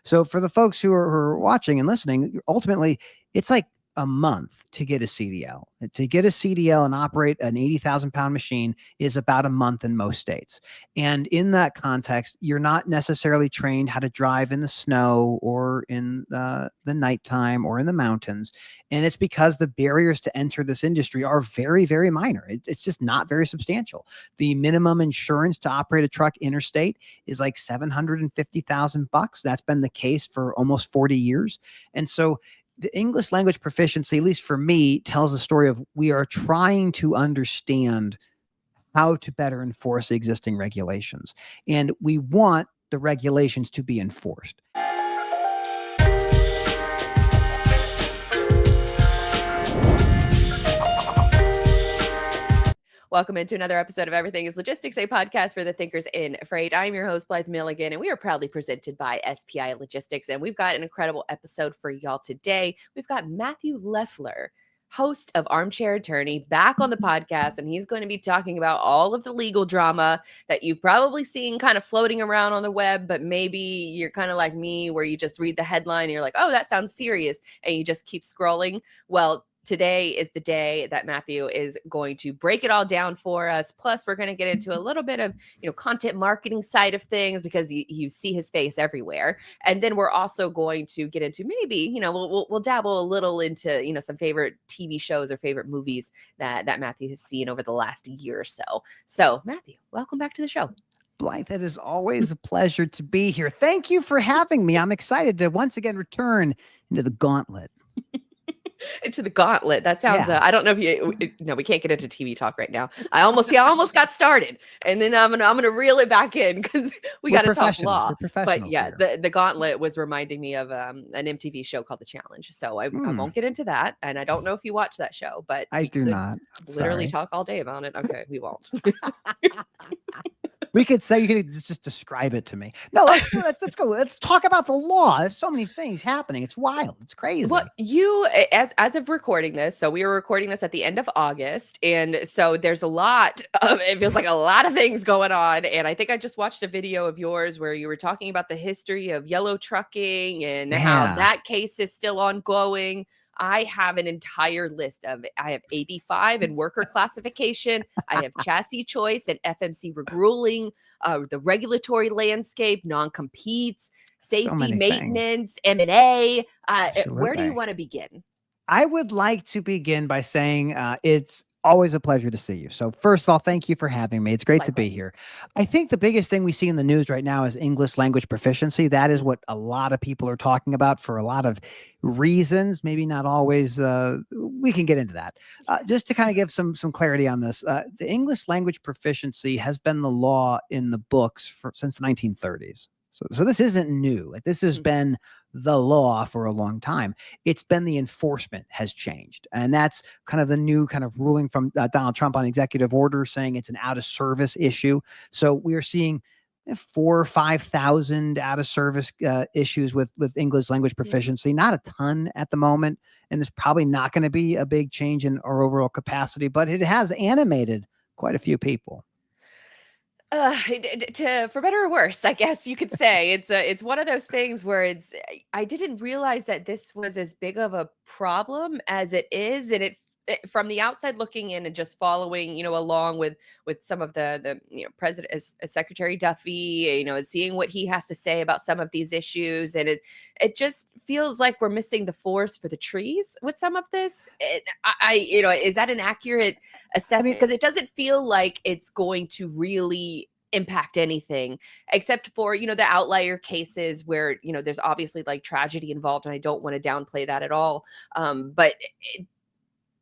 So for the folks who are watching and listening, ultimately, it's like a month to get a CDL. To get a CDL and operate an 80,000 pound machine is about a month in most states. And in that context, you're not necessarily trained how to drive in the snow or in the nighttime or in the mountains. And it's because the barriers to enter this industry are very, very minor. It's just not very substantial. The minimum insurance to operate a truck interstate is like $750,000. That's been the case for almost 40 years. And so the English language proficiency, at least for me, tells the story of we are trying to understand how to better enforce the existing regulations. And we want the regulations to be enforced. Welcome into another episode of Everything is Logistics, a podcast for the thinkers in freight. I'm your host, Blythe Milligan, and we are proudly presented by SPI Logistics. And we've got an incredible episode for y'all today. We've got Matthew Leffler, host of Armchair Attorney, back on the podcast, and he's going to be talking about all of the legal drama that you've probably seen kind of floating around on the web, but maybe you're kind of like me where you just read the headline and you're like, oh, that sounds serious, and you just keep scrolling. Well, today is the day that Matthew is going to break it all down for us. Plus, we're going to get into a little bit of, content marketing side of things because you see his face everywhere. And then we're also going to get into maybe, we'll dabble a little into, some favorite TV shows or favorite movies that Matthew has seen over the last year or so. So, Matthew, welcome back to the show. Blythe, it is always a pleasure to be here. Thank you for having me. I'm excited to once again return into the gauntlet. Into the gauntlet. That sounds. Yeah. I don't know if we can't get into TV talk right now. I almost got started, and then I'm gonna reel it back in because we got to talk law. But yeah, the gauntlet was reminding me of an MTV show called The Challenge. So I won't get into that, and I don't know if you watch that show, but I do not. Literally talk all day about it. Okay, we won't. We could say, you could just describe it to me. No, let's go. Let's talk about the law. There's so many things happening. It's wild. It's crazy. Well, you, as of recording this, so we were recording this at the end of August. And so there's it feels like a lot of things going on. And I think I just watched a video of yours where you were talking about the history of yellow trucking and how that case is still ongoing. I have an entire list of it. I have AB5 and worker classification. I have chassis choice and FMC ruling, the regulatory landscape, non-competes, safety, maintenance, M&A. Where do you want to begin? I would like to begin by saying it's always a pleasure to see you. So first of all, thank you for having me. It's great to be here. I think the biggest thing we see in the news right now is English language proficiency. That is what a lot of people are talking about for a lot of reasons, maybe not always. We can get into that. Just to kind of give some clarity on this, the English language proficiency has been the law in the books since the 1930s. So this isn't new. Like, this has been the law for a long time. It's been the enforcement has changed. And that's kind of the new kind of ruling from Donald Trump on executive order saying it's an out of service issue. So we are seeing 4,000 or 5,000 out of service issues with English language proficiency. Not a ton at the moment. And there's probably not going to be a big change in our overall capacity, but it has animated quite a few people. For better or worse, I guess you could say. It's one of those things where I didn't realize that this was as big of a problem as it is, and it from the outside looking in and just following, along with some of the President as Secretary Duffy, seeing what he has to say about some of these issues, and it just feels like we're missing the forest for the trees with some of this. Is that an accurate assessment? Because it doesn't feel like it's going to really impact anything except for, the outlier cases where, there's obviously like tragedy involved, and I don't want to downplay that at all. But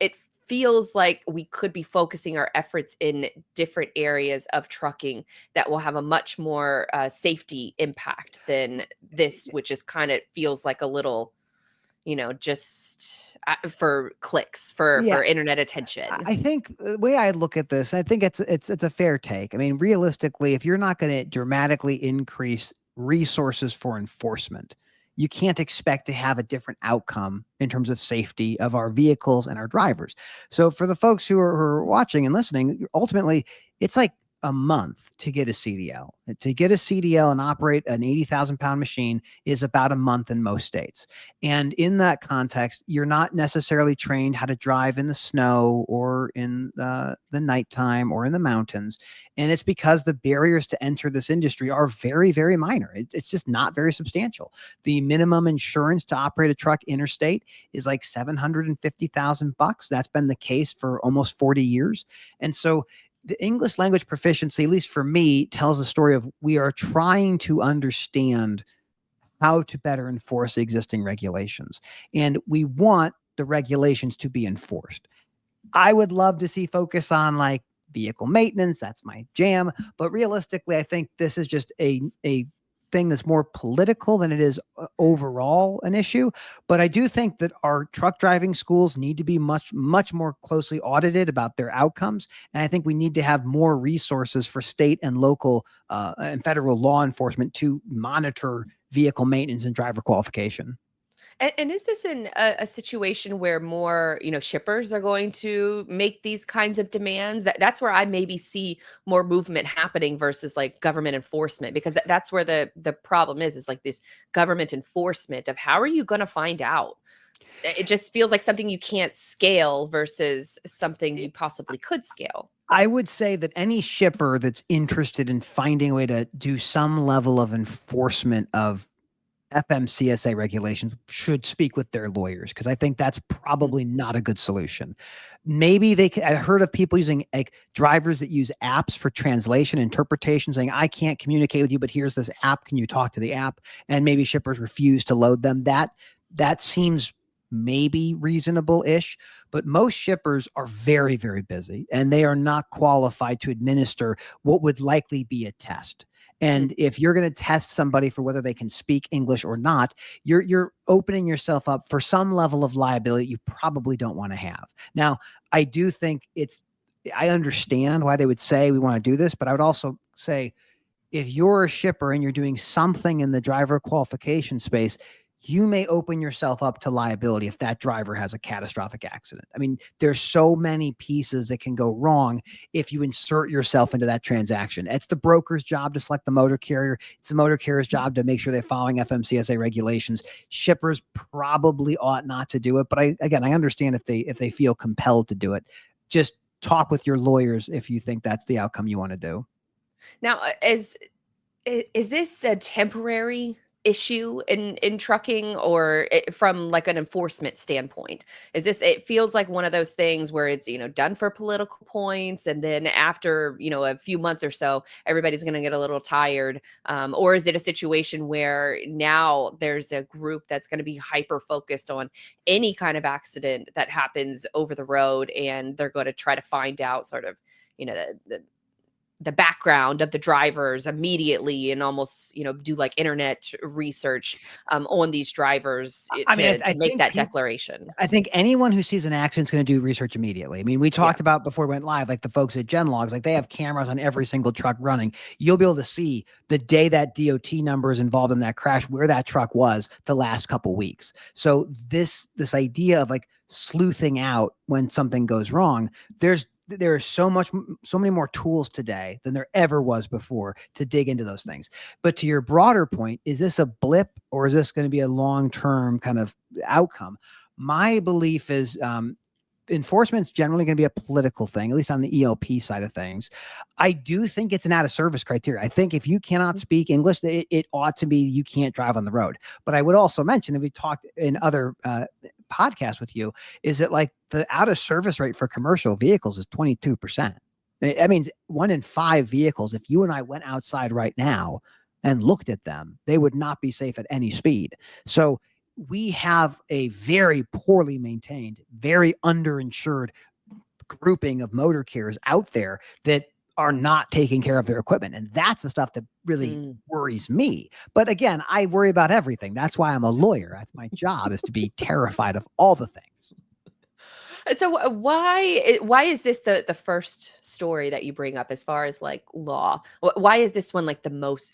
it feels like we could be focusing our efforts in different areas of trucking that will have a much more safety impact than this, which is kind of feels like a little, just for clicks, for internet attention. I think the way I look at this, I think it's a fair take. I mean, realistically, if you're not going to dramatically increase resources for enforcement, you can't expect to have a different outcome in terms of safety of our vehicles and our drivers. So for the folks who are watching and listening, ultimately, it's like a month to get a CDL. To get a CDL and operate an 80,000-pound machine is about a month in most states. And in that context, you're not necessarily trained how to drive in the snow or in the nighttime or in the mountains. And it's because the barriers to enter this industry are very, very minor. It's just not very substantial. The minimum insurance to operate a truck interstate is like $750,000. That's been the case for almost 40 years. And so the English language proficiency, at least for me, tells the story of we are trying to understand how to better enforce existing regulations. And we want the regulations to be enforced. I would love to see focus on like vehicle maintenance. That's my jam. But realistically, I think this is just a thing that's more political than it is overall an issue. But I do think that our truck driving schools need to be much, much more closely audited about their outcomes. And I think we need to have more resources for state and local and federal law enforcement to monitor vehicle maintenance and driver qualification. And is this in a situation where more, shippers are going to make these kinds of demands? That's where I maybe see more movement happening versus like government enforcement, because that's where the problem is like this government enforcement of how are you going to find out? It just feels like something you can't scale versus something you possibly could scale. I would say that any shipper that's interested in finding a way to do some level of enforcement of FMCSA regulations should speak with their lawyers, because I think that's probably not a good solution. Maybe I heard of people using like drivers that use apps for translation interpretation, saying, I can't communicate with you, but here's this app. Can you talk to the app? And maybe shippers refuse to load them. That seems maybe reasonable-ish, but most shippers are very, very busy, and they are not qualified to administer what would likely be a test. And if you're going to test somebody for whether they can speak English or not, you're opening yourself up for some level of liability you probably don't want to have. Now, I do think I understand why they would say we want to do this, but I would also say if you're a shipper and you're doing something in the driver qualification space, you may open yourself up to liability if that driver has a catastrophic accident. I mean, there's so many pieces that can go wrong if you insert yourself into that transaction. It's the broker's job to select the motor carrier. It's the motor carrier's job to make sure they're following FMCSA regulations. Shippers probably ought not to do it, but I understand if they feel compelled to do it. Just talk with your lawyers if you think that's the outcome you want to do. Now, is this a temporary issue in trucking, or from like an enforcement standpoint? It feels like one of those things where it's done for political points, and then after a few months or so everybody's going to get a little tired, or is it a situation where now there's a group that's going to be hyper focused on any kind of accident that happens over the road, and they're going to try to find out sort of the background of the drivers immediately, and almost do like internet research on these drivers to make that declaration? I think anyone who sees an accident is going to do research immediately. I mean, we talked about before we went live, like the folks at GenLogs, like they have cameras on every single truck running. You'll be able to see the day that DOT number is involved in that crash, where that truck was the last couple weeks. So this idea of like sleuthing out when something goes wrong, there are so many more tools today than there ever was before to dig into those things. But to your broader point, is this a blip, or is this going to be a long-term kind of outcome? My belief is enforcement is generally going to be a political thing, at least on the ELP side of things. I do think it's an out of service criteria. I think if you cannot speak English, it ought to be you can't drive on the road. But I would also mention, and we talked in other podcasts with you, is that like the out of service rate for commercial vehicles is 22%. That means 1 in 5 vehicles, if you and I went outside right now and looked at them, they would not be safe at any speed. So we have a very poorly maintained, very underinsured grouping of motor carriers out there that are not taking care of their equipment. And that's the stuff that really worries me. But again, I worry about everything. That's why I'm a lawyer. That's my job, is to be terrified of all the things. So why is this the first story that you bring up as far as like law? Why is this one like the most?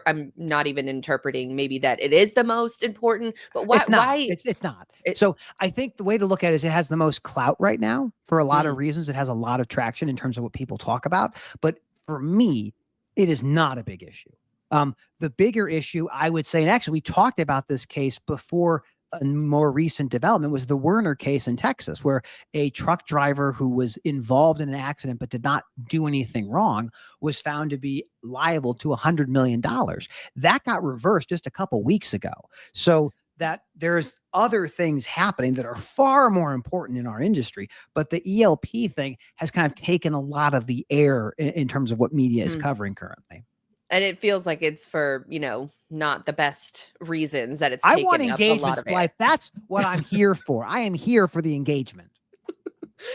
I'm not even interpreting maybe that it is the most important, but why? It's not. Why? It's not. So I think the way to look at it is it has the most clout right now for a lot of reasons. It has a lot of traction in terms of what people talk about. But for me, it is not a big issue. The bigger issue, I would say, and actually we talked about this case before, a more recent development was the Werner case in Texas, where a truck driver who was involved in an accident but did not do anything wrong was found to be liable to $100 million. That got reversed just a couple weeks ago. So that there's other things happening that are far more important in our industry, but the ELP thing has kind of taken a lot of the air in terms of what media is covering currently. And it feels like it's for, not the best reasons that it's I want taken up a lot engagements, of air. Blythe. That's what I'm here for. I am here for the engagement.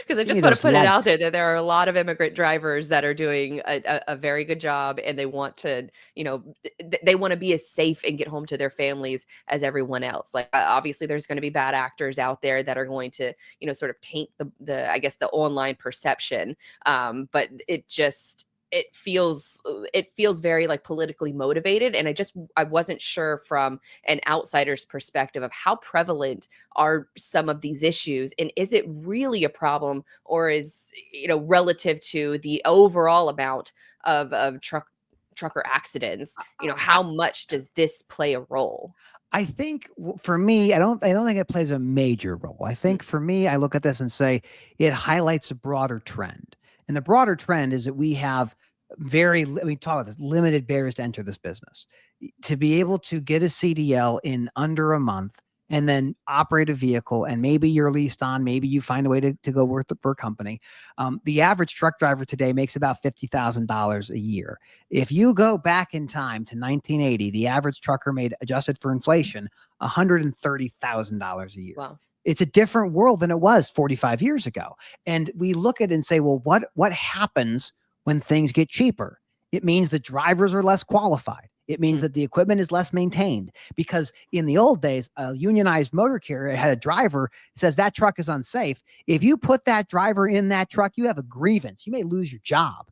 Because I Give me just want those to put it out there likes. that there are a lot of immigrant drivers that are doing a very good job, and they want to, they want to be as safe and get home to their families as everyone else. Like, obviously, there's going to be bad actors out there that are going to, sort of taint the I guess the online perception. But it feels very like politically motivated, and I wasn't sure from an outsider's perspective of how prevalent are some of these issues, and is it really a problem, or is relative to the overall amount of trucker accidents, how much does this play a role? I think for me, I don't think it plays a major role. I think for me, I look at this and say it highlights a broader trend. And the broader trend is that we have we talk about this, limited barriers to enter this business. To be able to get a CDL in under a month and then operate a vehicle, and maybe you're leased on, maybe you find a way to go work for a company. The average truck driver today makes about $50,000 a year. If you go back in time to 1980, the average trucker made, adjusted for inflation, $130,000 a year. Wow. It's a different world than it was 45 years ago. And we look at it and say, well, what happens when things get cheaper? It means the drivers are less qualified. It means that the equipment is less maintained, because in the old days, a unionized motor carrier had a driver says that truck is unsafe. If you put that driver in that truck, you have a grievance. You may lose your job.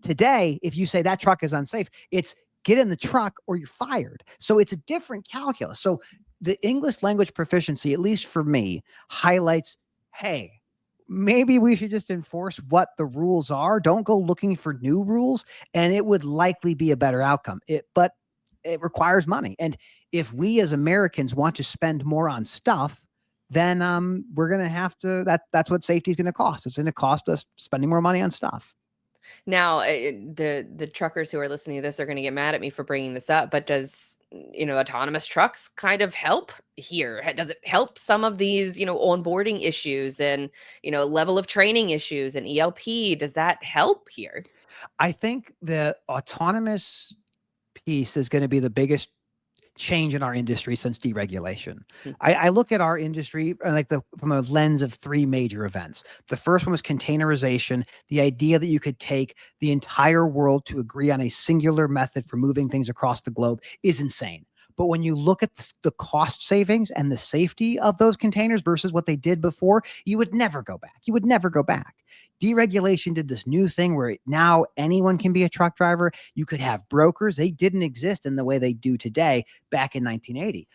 Today, if you say that truck is unsafe, it's get in the truck or you're fired. So it's a different calculus. So the English language proficiency, at least for me, highlights, hey, maybe we should just enforce what the rules are. Don't go looking for new rules, and it would likely be a better outcome. But it requires money. And if we as Americans want to spend more on stuff, then we're going to have to, that's what safety is going to cost. It's going to cost us spending more money on stuff. Now, the truckers who are listening to this are going to get mad at me for bringing this up, but does autonomous trucks kind of help here? Does it help some of these onboarding issues and level of training issues and ELP? Does that help here? I think the autonomous piece is going to be the biggest change in our industry since deregulation. I look at our industry from a lens of three major events. The first one was containerization, the idea that you could take the entire world to agree on a singular method for moving things across the globe is insane. But when you look at the cost savings and the safety of those containers versus what they did before, you would never go back. You would never go back. Deregulation did this new thing where now anyone can be a truck driver. You could have brokers. They didn't exist in the way they do today back in 1980.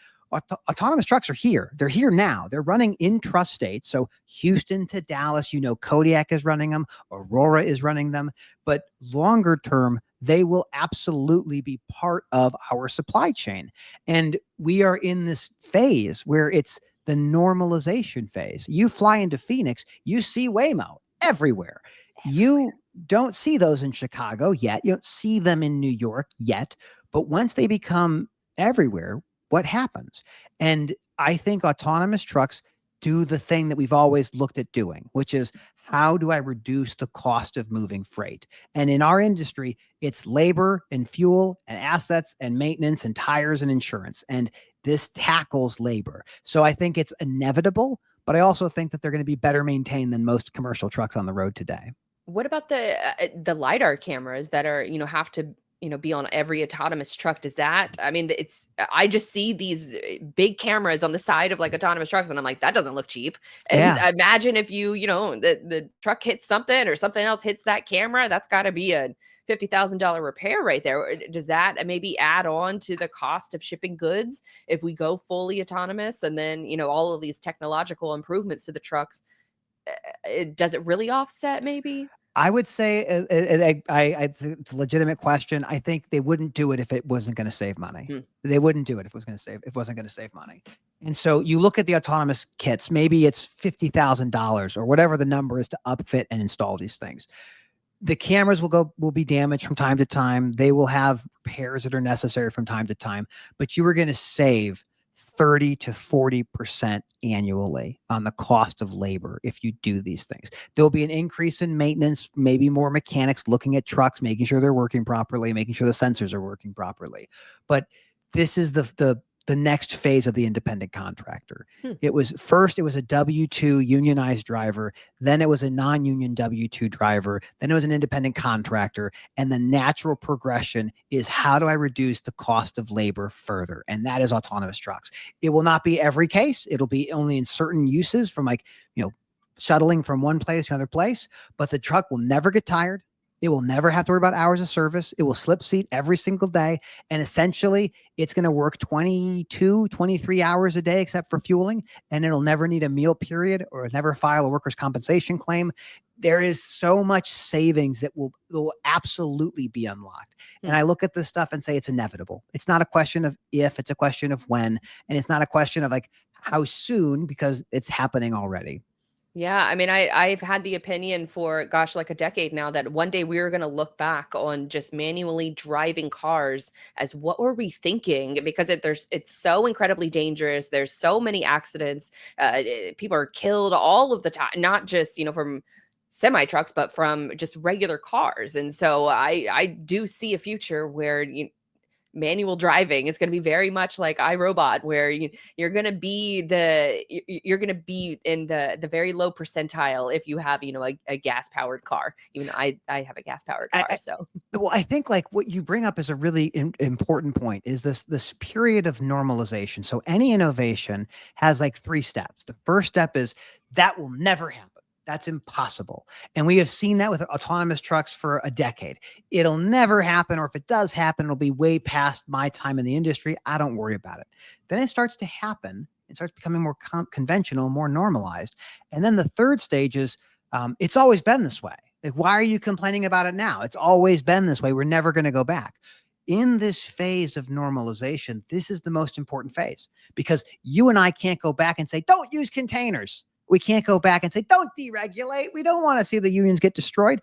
Autonomous trucks are here. They're here now. They're running intrastate. So Houston to Dallas, Kodiak is running them. Aurora is running them. But longer term, they will absolutely be part of our supply chain. And we are in this phase where it's the normalization phase. You fly into Phoenix, you see Waymo everywhere. You don't see those in Chicago yet. You don't see them in New York yet. But once they become everywhere, what happens? And I think autonomous trucks do the thing that we've always looked at doing, which is, how do I reduce the cost of moving freight? And in our industry, it's labor and fuel and assets and maintenance and tires and insurance. And this tackles labor. So I think it's inevitable, but I also think that they're going to be better maintained than most commercial trucks on the road today. What about the LiDAR cameras that are, have to, be on every autonomous truck? Does that, I mean, I just see these big cameras on the side of like autonomous trucks, and I'm like, that doesn't look cheap. And Yeah. imagine if the truck hits something or something else hits that camera, that's got to be a $50,000 repair right there. Does that maybe add on to the cost of shipping goods if we go fully autonomous, and then, all of these technological improvements to the trucks? Does it really offset maybe? I would say it's a legitimate question. I think they wouldn't do it if it wasn't going to save money. Hmm. They wouldn't do it if it wasn't going to save money. And so you look at the autonomous kits, maybe it's $50,000 or whatever the number is to upfit and install these things. The cameras will be damaged from time to time. They will have repairs that are necessary from time to time, but you are going to save 30 to 40% annually on the cost of labor if you do these things. There'll be an increase in maintenance, maybe more mechanics looking at trucks, making sure they're working properly, making sure the sensors are working properly. But this is the next phase of the independent contractor. Hmm. It was a W-2 unionized driver, then it was a non-union W-2 driver, then it was an independent contractor, and the natural progression is how do I reduce the cost of labor further? And that is autonomous trucks. It will not be every case. It'll be only in certain uses from shuttling from one place to another place, but the truck will never get tired. It will never have to worry about hours of service. It will slip seat every single day. And essentially, it's going to work 22, 23 hours a day, except for fueling. And it'll never need a meal period or never file a workers' compensation claim. There is so much savings that will absolutely be unlocked. And I look at this stuff and say it's inevitable. It's not a question of if, it's a question of when. And it's not a question of like how soon, because it's happening already. Yeah, I mean, I've had the opinion for, gosh, like a decade now that one day we are going to look back on just manually driving cars as what were we thinking? Because it's so incredibly dangerous. There's so many accidents. People are killed all of the time, not just, from semi trucks, but from just regular cars. And so I do see a future where manual driving is going to be very much like iRobot, where you're going to be you're going to be in the very low percentile if you have a gas powered car. Even though I have a gas powered car. Well, I think like what you bring up is a really important point. Is this period of normalization? So any innovation has like 3 steps. The first step is that will never happen. That's impossible. And we have seen that with autonomous trucks for a decade. It'll never happen, or if it does happen, it'll be way past my time in the industry. I don't worry about it. Then it starts to happen. It starts becoming more conventional, more normalized. And then the third stage is it's always been this way. Like, why are you complaining about it now? It's always been this way. We're never going to go back. In this phase of normalization, this is the most important phase, because you and I can't go back and say, don't use containers. We can't go back and say, don't deregulate. We don't want to see the unions get destroyed.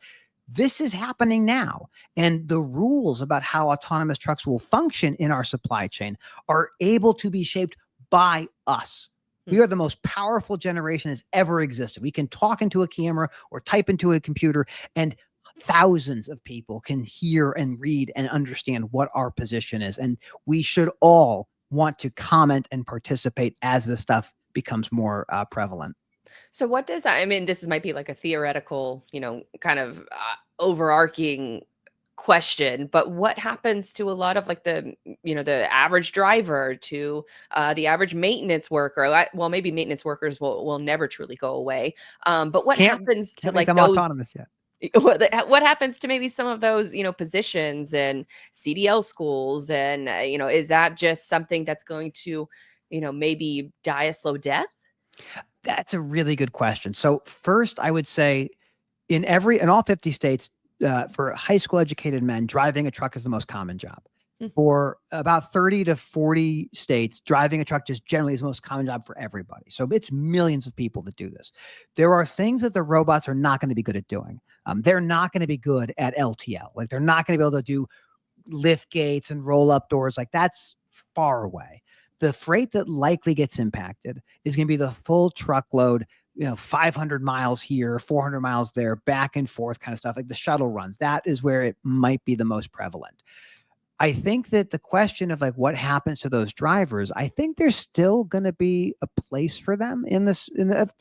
This is happening now. And the rules about how autonomous trucks will function in our supply chain are able to be shaped by us. We are the most powerful generation that's ever existed. We can talk into a camera or type into a computer, and thousands of people can hear and read and understand what our position is. And we should all want to comment and participate as this stuff becomes more prevalent. So what does that, I mean, this might be like a theoretical, kind of overarching question, but what happens to a lot of like the average driver, to the average maintenance worker? Well, maybe maintenance workers will never truly go away. But what happens to like those autonomous yet? What happens to maybe some of those, positions and CDL schools? And, is that just something that's going to, maybe die a slow death? That's a really good question. So first, I would say in all 50 states, for high school educated men, driving a truck is the most common job. For about 30 to 40 states, driving a truck just generally is the most common job for everybody. So it's millions of people that do this. There are things that the robots are not going to be good at doing. They're not going to be good at LTL. Like, they're not going to be able to do lift gates and roll up doors. Like, that's far away. The freight that likely gets impacted is going to be the full truckload, 500 miles here, 400 miles there, back and forth kind of stuff, like the shuttle runs. That is where it might be the most prevalent. I think that the question of like what happens to those drivers, I think there's still going to be a place for them in this.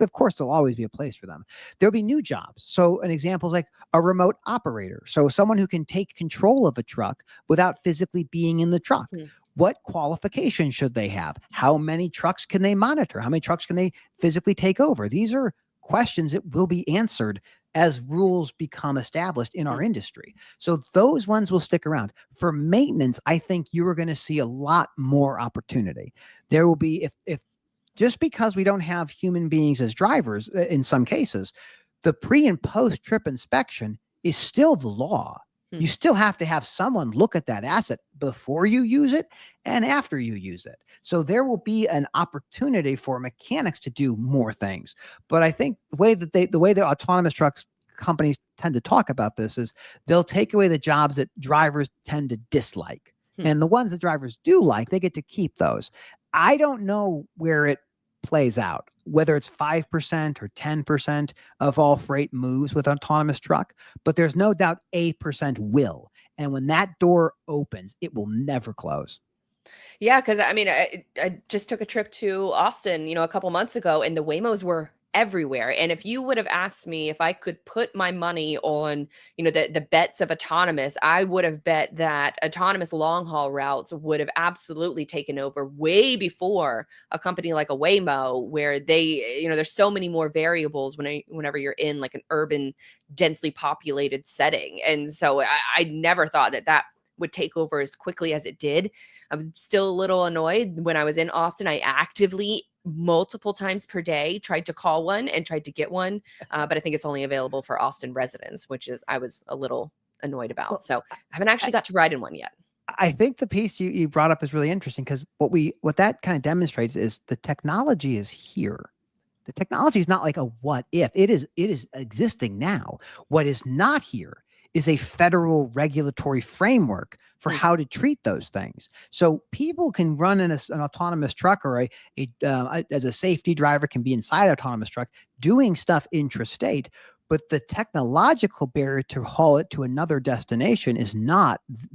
Of course, there'll always be a place for them. There'll be new jobs. So an example is like a remote operator. So someone who can take control of a truck without physically being in the truck. What qualifications should they have? How many trucks can they monitor? How many trucks can they physically take over? These are questions that will be answered as rules become established in our industry. So those ones will stick around. For maintenance, I think you are going to see a lot more opportunity. There will be, if just because we don't have human beings as drivers in some cases, The pre and post trip inspection is still the law. You still have to have someone look at that asset before you use it and after you use it. So there will be an opportunity for mechanics to do more things. But I think the way the autonomous trucks companies tend to talk about this is they'll take away the jobs that drivers tend to dislike. And the ones that drivers do like, they get to keep those. I don't know where it plays out, whether it's 5% or 10% of all freight moves with autonomous truck, but there's no doubt 8% will. And when that door opens, it will never close. Yeah, because I mean, I just took a trip to Austin, a couple months ago, and the Waymos were everywhere. And if you would have asked me if I could put my money on, the bets of autonomous, I would have bet that autonomous long haul routes would have absolutely taken over way before a company like a Waymo, where they, there's so many more variables whenever you're in like an urban, densely populated setting. And so I never thought that would take over as quickly as it did. I was still a little annoyed when I was in Austin. I actively multiple times per day tried to call one and tried to get one, but I think it's only available for Austin residents, which is I was a little annoyed about. Well, so I haven't actually got to ride in one yet. I think the piece you brought up is really interesting, because what that kind of demonstrates is the technology is here. The technology is not like a what if. It is existing now. What is not here is a federal regulatory framework for how to treat those things. So people can run in an autonomous truck, or as a safety driver can be inside an autonomous truck doing stuff intrastate, but the technological barrier to haul it to another destination is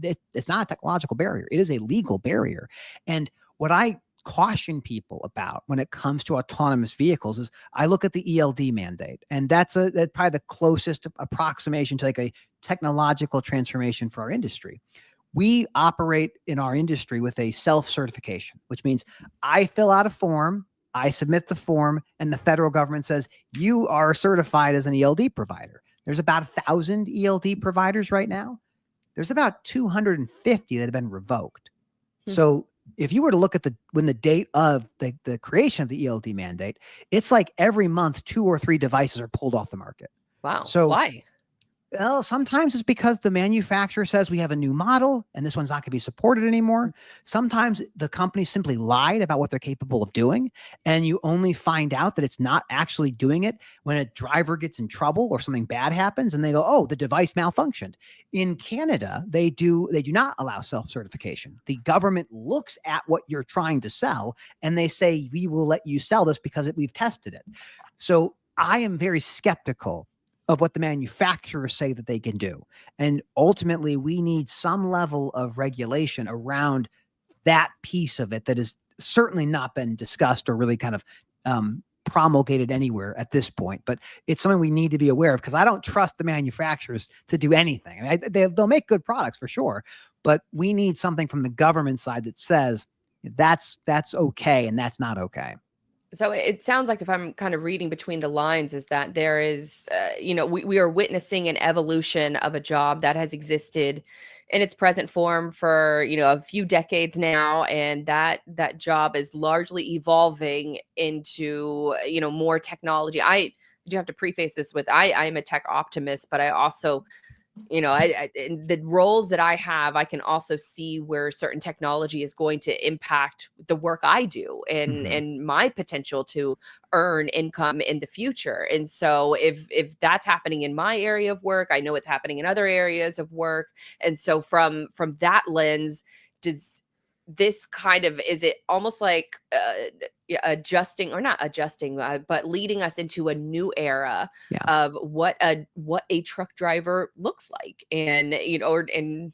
it's not a technological barrier. It is a legal barrier. And what I caution people about when it comes to autonomous vehicles is I look at the ELD mandate, and that's probably the closest approximation to like a technological transformation for our industry. We operate in our industry with a self-certification, which means I fill out a form, I submit the form, and the federal government says you are certified as an ELD provider. There's about 1,000 ELD providers right now. There's about 250 that have been revoked. So if you were to look at when the date of the creation of the ELD mandate, it's like every month 2 or 3 devices are pulled off the market. Wow. So why? Well, sometimes it's because the manufacturer says we have a new model and this one's not going to be supported anymore. Sometimes the company simply lied about what they're capable of doing, and you only find out that it's not actually doing it when a driver gets in trouble or something bad happens and they go, oh, the device malfunctioned. In Canada, they do not allow self-certification. The government looks at what you're trying to sell and they say, we will let you sell this because we've tested it. So I am very skeptical of what the manufacturers say that they can do. And ultimately, we need some level of regulation around that piece of it that has certainly not been discussed or really kind of promulgated anywhere at this point. But it's something we need to be aware of, because I don't trust the manufacturers to do anything. I mean, they'll make good products for sure, but we need something from the government side that says that's okay and that's not okay. So it sounds like, if I'm kind of reading between the lines, is that there is, we are witnessing an evolution of a job that has existed in its present form for, a few decades now. And that job is largely evolving into, more technology. I do have to preface this with, I am a tech optimist, but I also, in the roles that I have, I can also see where certain technology is going to impact the work I do and my potential to earn income in the future. And so if that's happening in my area of work, I know it's happening in other areas of work. And so from that lens, does this kind of, is it almost like adjusting, or not adjusting, but leading us into a new era of what a truck driver looks like, and and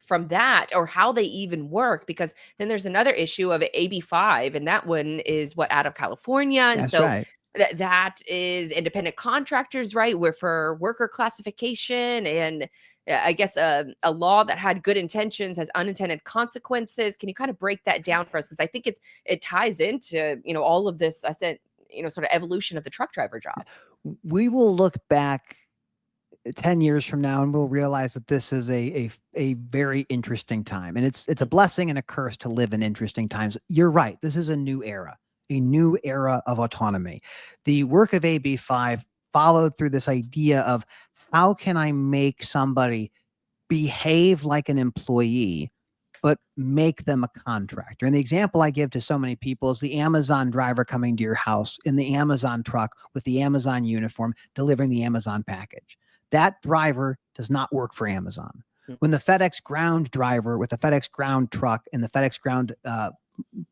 from that, or how they even work, because then there's another issue of AB5, and that one is out of California, and That's so right. that is independent contractors, right? Where for worker classification, and I guess a law that had good intentions has unintended consequences. Can you kind of break that down for us? Because I think it ties into, all of this, I said, sort of evolution of the truck driver job. We will look back 10 years from now and we'll realize that this is a very interesting time. And it's a blessing and a curse to live in interesting times. You're right. This is a new era of autonomy. The work of AB5 followed through this idea of how can I make somebody behave like an employee, but make them a contractor. And the example I give to so many people is the Amazon driver coming to your house in the Amazon truck with the Amazon uniform, delivering the Amazon package. That driver does not work for Amazon. When the FedEx ground driver with the FedEx ground truck and the FedEx ground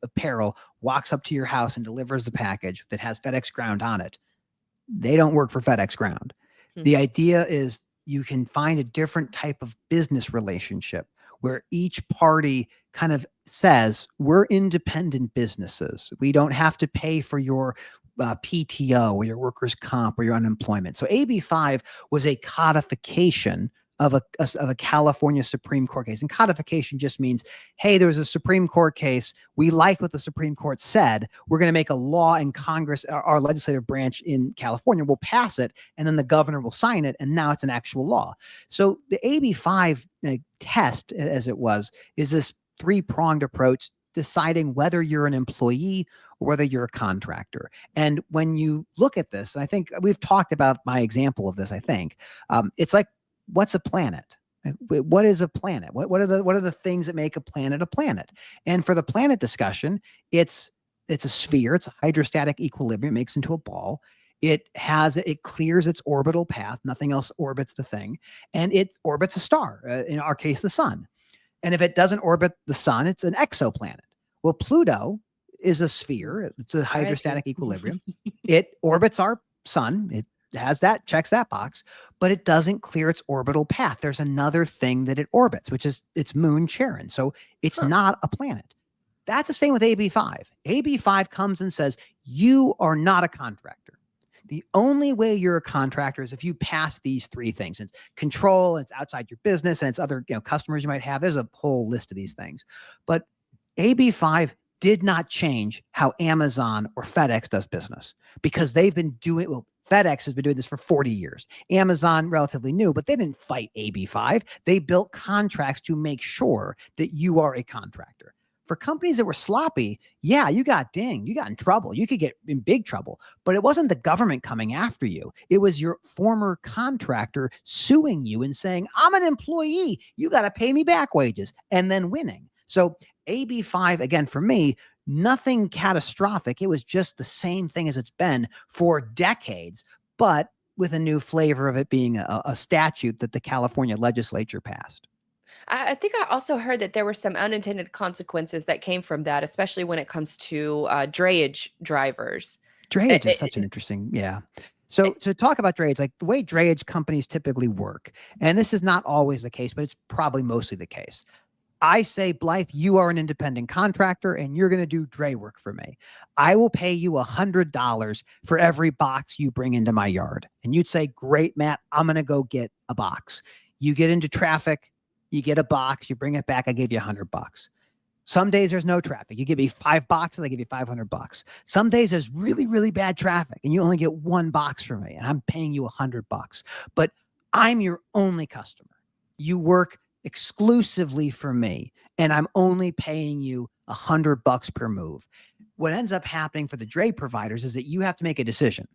apparel walks up to your house and delivers the package that has FedEx ground on it, they don't work for FedEx ground. The idea is you can find a different type of business relationship where each party kind of says, we're independent businesses. We don't have to pay for your PTO or your workers' comp or your unemployment. So AB5 was a codification of a California Supreme Court case. And codification just means, hey, there was a Supreme Court case. We like what the Supreme Court said. We're going to make a law in Congress, our legislative branch in California will pass it, and then the governor will sign it, and now it's an actual law. So the AB5 test, as it was, is this three-pronged approach deciding whether you're an employee or whether you're a contractor. And when you look at this, and I think we've talked about my example of this, I think, it's like, what's a planet? What is a planet? What are the things that make a planet a planet? And for the planet discussion, it's a sphere. It's a hydrostatic equilibrium. It makes into a ball. It clears its orbital path. Nothing else orbits the thing, and it orbits a star. In our case, the sun. And if it doesn't orbit the sun, it's an exoplanet. Well, Pluto is a sphere. It's a hydrostatic equilibrium. It orbits our sun. It has that, checks that box, but it doesn't clear its orbital path. There's another thing that it orbits, which is its moon Charon. So it's not a planet. That's the same with AB5. AB5 comes and says, you are not a contractor. The only way you're a contractor is if you pass these three things. It's control, it's outside your business, and it's other customers you might have. There's a whole list of these things. But AB5 did not change how Amazon or FedEx does business because they've been doing, well, FedEx has been doing this for 40 years. Amazon, relatively new, but they didn't fight AB5. They built contracts to make sure that you are a contractor. For companies that were sloppy, yeah, you got dinged. You got in trouble. You could get in big trouble. But it wasn't the government coming after you. It was your former contractor suing you and saying, I'm an employee. You got to pay me back wages, and then winning. So AB5, again, for me, nothing catastrophic. It was just the same thing as it's been for decades, but with a new flavor of it being a statute that the California legislature passed. I think I also heard that there were some unintended consequences that came from that, especially when it comes to drayage drivers. Drayage is such an interesting, yeah. So to talk about drayage, like the way drayage companies typically work, and this is not always the case, but it's probably mostly the case. I say, Blythe, you are an independent contractor and you're going to do dray work for me. I will pay you $100 for every box you bring into my yard. And you'd say, great, Matt, I'm going to go get a box. You get into traffic, you get a box, you bring it back, I gave you $100. Some days there's no traffic. You give me 5 boxes, I give you $500. Some days there's really, really bad traffic and you only get 1 box from me and I'm paying you $100. But I'm your only customer. You work exclusively for me, and I'm only paying you $100 per move. What ends up happening for the dray providers is that you have to make a decision.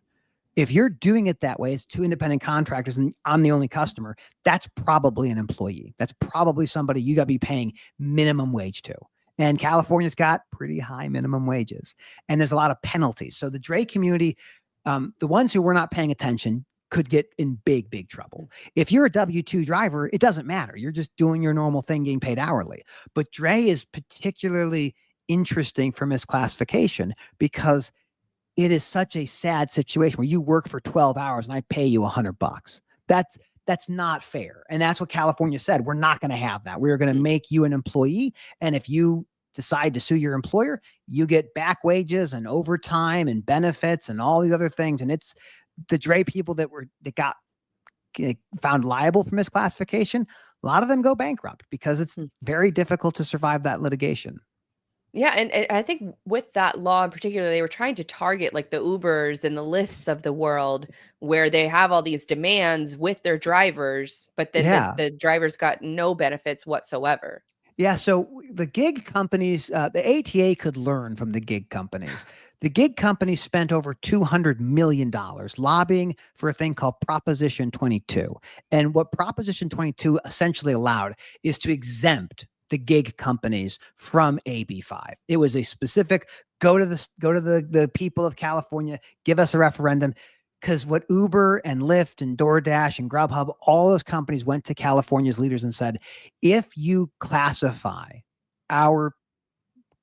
If you're doing it that way, it's 2 independent contractors and I'm the only customer, that's probably an employee. That's probably somebody you got to be paying minimum wage to. And California's got pretty high minimum wages, and there's a lot of penalties. So the dray community, the ones who were not paying attention, could get in big, big trouble. If you're a W-2 driver, it doesn't matter. You're just doing your normal thing, getting paid hourly. But dray is particularly interesting for misclassification because it is such a sad situation where you work for 12 hours and I pay you $100. That's not fair. And that's what California said. We're not going to have that. We're going to make you an employee. And if you decide to sue your employer, you get back wages and overtime and benefits and all these other things. And it's the dray people that got found liable for misclassification. A lot of them go bankrupt because it's very difficult to survive that litigation. Yeah, and I think with that law in particular, they were trying to target like the Ubers and the Lyfts of the world where they have all these demands with their drivers, but then the drivers got no benefits whatsoever. Yeah, so the gig companies, the ATA could learn from the gig companies. The gig companies spent over $200 million lobbying for a thing called Proposition 22. And what Proposition 22 essentially allowed is to exempt the gig companies from AB5. It was a specific go to the people of California, give us a referendum. Because what Uber and Lyft and DoorDash and Grubhub, all those companies went to California's leaders and said, if you classify our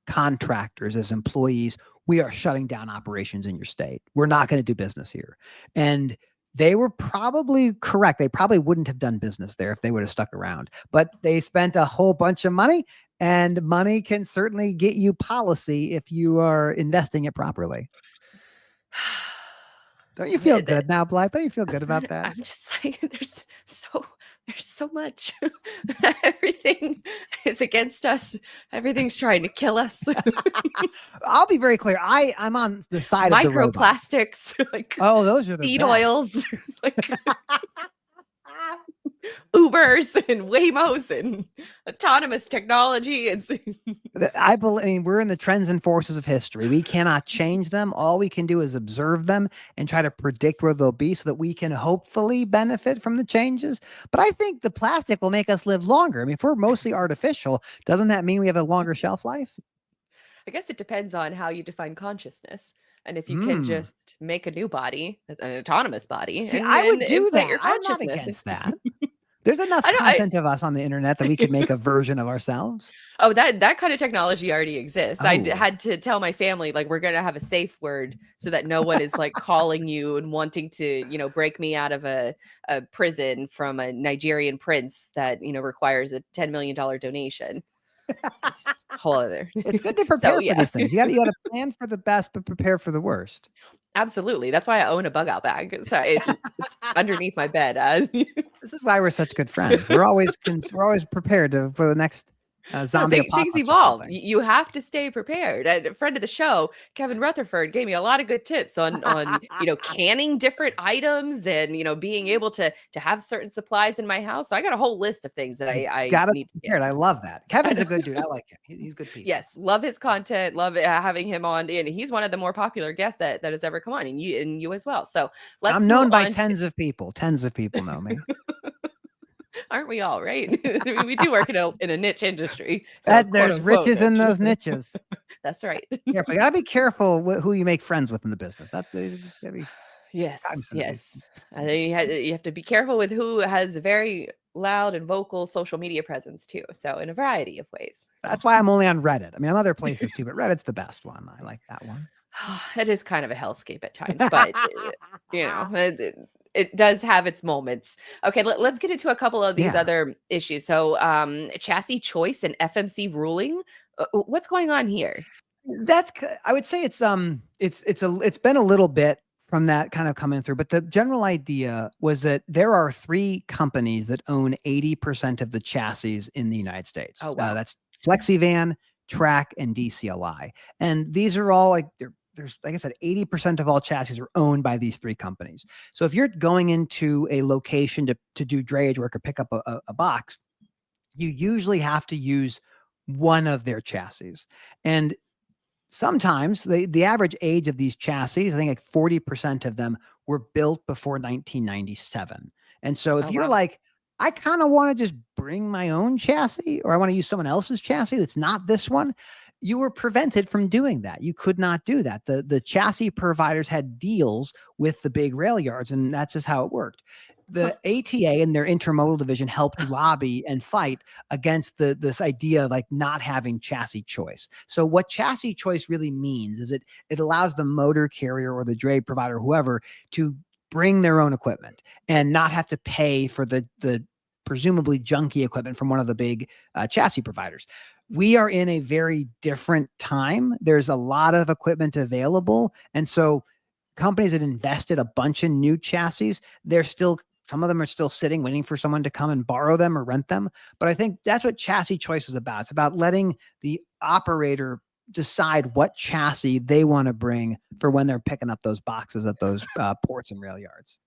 contractors as employees, we are shutting down operations in your state. We're not going to do business here. And they were probably correct. They probably wouldn't have done business there if they would have stuck around, but they spent a whole bunch of money, and money can certainly get you policy if you are investing it properly. Don't you feel good now, Blythe? Don't you feel good about that? I'm just like, there's so much. Everything is against us. Everything's trying to kill us. I'll be very clear. I'm on the side of the robot. Microplastics, like Oh, those are the seed best. oils, like Ubers and Waymos and autonomous technology. It's I believe we're in the trends and forces of history. We cannot change them. All we can do is observe them and try to predict where they'll be so that we can hopefully benefit from the changes. But I think the plastic will make us live longer. I mean, if we're mostly artificial, doesn't that mean we have a longer shelf life? I guess it depends on how you define consciousness. And if you can just make a new body, an autonomous body, See, and I would then do inflate that. your I'm not consciousness. against that. There's enough I don't, I, content of us on the internet that we could make a version of ourselves. oh, that kind of technology already exists. I Oh. had to tell my family, like, we're going to have a safe word so that no one is like calling you and wanting to, break me out of a prison from a Nigerian prince that, requires a $10 million donation. It's a whole other. It's good to prepare So, for yeah, these things. You got to plan for the best, but prepare for the worst. absolutely. That's why I own a bug out bag. So it's underneath my bed. This is why we're such good friends. We're always prepared for the next zombie apocalypse. Things evolve. You have to stay prepared. And a friend of the show, Kevin Rutherford, gave me a lot of good tips on canning different items and being able to have certain supplies in my house. So I got a whole list of things that I got to need be to prepared. get. I love that. Kevin's a good dude. I like him. He's good people. Yes, love his content. Love having him on, and he's one of the more popular guests that has ever come on, and you as well. So I'm let's known move by on. tens of people. Tens of people know me. Aren't we all, right? I mean, we do work in a niche industry. So There's riches in those niches. That's right. Careful. You gotta be careful who you make friends with in the business. That's Yes, cognizant of these yes. things. And then you have to be careful with who has a very loud and vocal social media presence too. So in a variety of ways. That's why I'm only on Reddit. I mean, I'm other places too, but Reddit's the best one. I like that one. It is kind of a hellscape at times, but it does have its moments. Okay, let's get into a couple of these other issues. So chassis choice and FMC ruling. What's going on here? I would say it's been a little bit from that kind of coming through, but the general idea was that there are 3 companies that own 80% of the chassis in the United States. Oh, wow. That's FlexiVan, Track, and DCLI. And these are all there's, like I said, 80% of all chassis are owned by these 3 companies. So if you're going into a location to do drayage work or pick up a box, you usually have to use one of their chassis. And sometimes the average age of these chassis, I think like 40% of them were built before 1997. And so if you're like, I kind of want to just bring my own chassis, or I want to use someone else's chassis that's not this one, you were prevented from doing that. You could not do that. The chassis providers had deals with the big rail yards, and that's just how it worked. The ATA and their intermodal division helped lobby and fight against this idea of like not having chassis choice. So what chassis choice really means is it allows the motor carrier or the dray provider, whoever, to bring their own equipment and not have to pay for the presumably junky equipment from one of the big chassis providers. We are in a very different time. There's a lot of equipment available. And so companies that invested a bunch in new chassis, some of them are still sitting, waiting for someone to come and borrow them or rent them. But I think that's what chassis choice is about. It's about letting the operator decide what chassis they want to bring for when they're picking up those boxes at those ports and rail yards.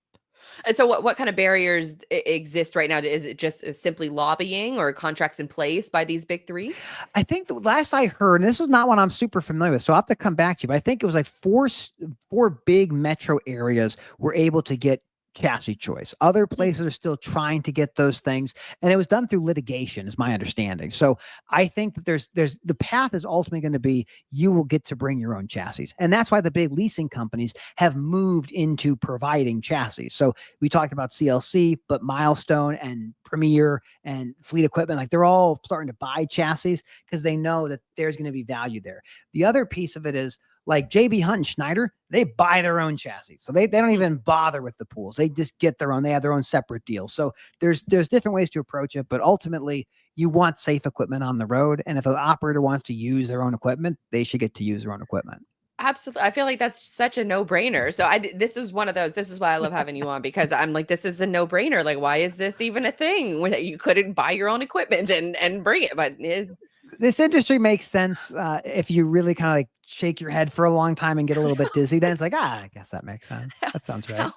And so what kind of barriers exist right now? Is it just simply lobbying or contracts in place by these big three? I think the last I heard, and this is not one I'm super familiar with, so I'll have to come back to you, but I think it was like four big metro areas were able to get chassis choice. Other places are still trying to get those things, and it was done through litigation, is my understanding. So I think that there's the path is ultimately going to be you will get to bring your own chassis, and that's why the big leasing companies have moved into providing chassis. So we talked about CLC, but Milestone and Premier and Fleet Equipment, like they're all starting to buy chassis because they know that there's going to be value there. The other piece of it is like JB Hunt and Schneider, they buy their own chassis. So they don't even bother with the pools. They just get their own, they have their own separate deals. So there's different ways to approach it, but ultimately you want safe equipment on the road. And if an operator wants to use their own equipment, they should get to use their own equipment. Absolutely. I feel like that's such a no-brainer. So this is one of those. This is why I love having you on, because I'm like, this is a no-brainer. Like, why is this even a thing where you couldn't buy your own equipment and bring it? But this industry makes sense if you really kind of like shake your head for a long time and get a little bit dizzy. Then it's like, I guess that makes sense. That sounds right.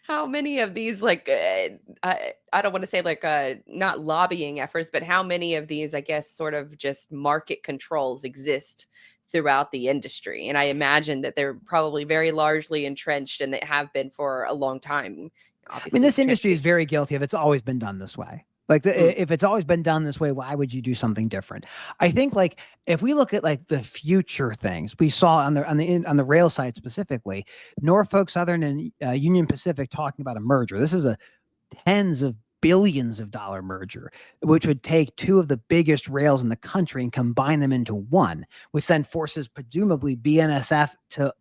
How many of these, like, I don't want to say like not lobbying efforts, but how many of these, I guess, sort of just market controls exist throughout the industry? And I imagine that they're probably very largely entrenched, and they have been for a long time. Obviously, I mean, this industry is very guilty of it's always been done this way. Like if it's always been done this way, why would you do something different? I think like if we look at like the future things we saw on the rail side specifically, Norfolk Southern and Union Pacific talking about a merger. This is a tens of billions of dollar merger, which would take two of the biggest rails in the country and combine them into one, which then forces presumably BNSF to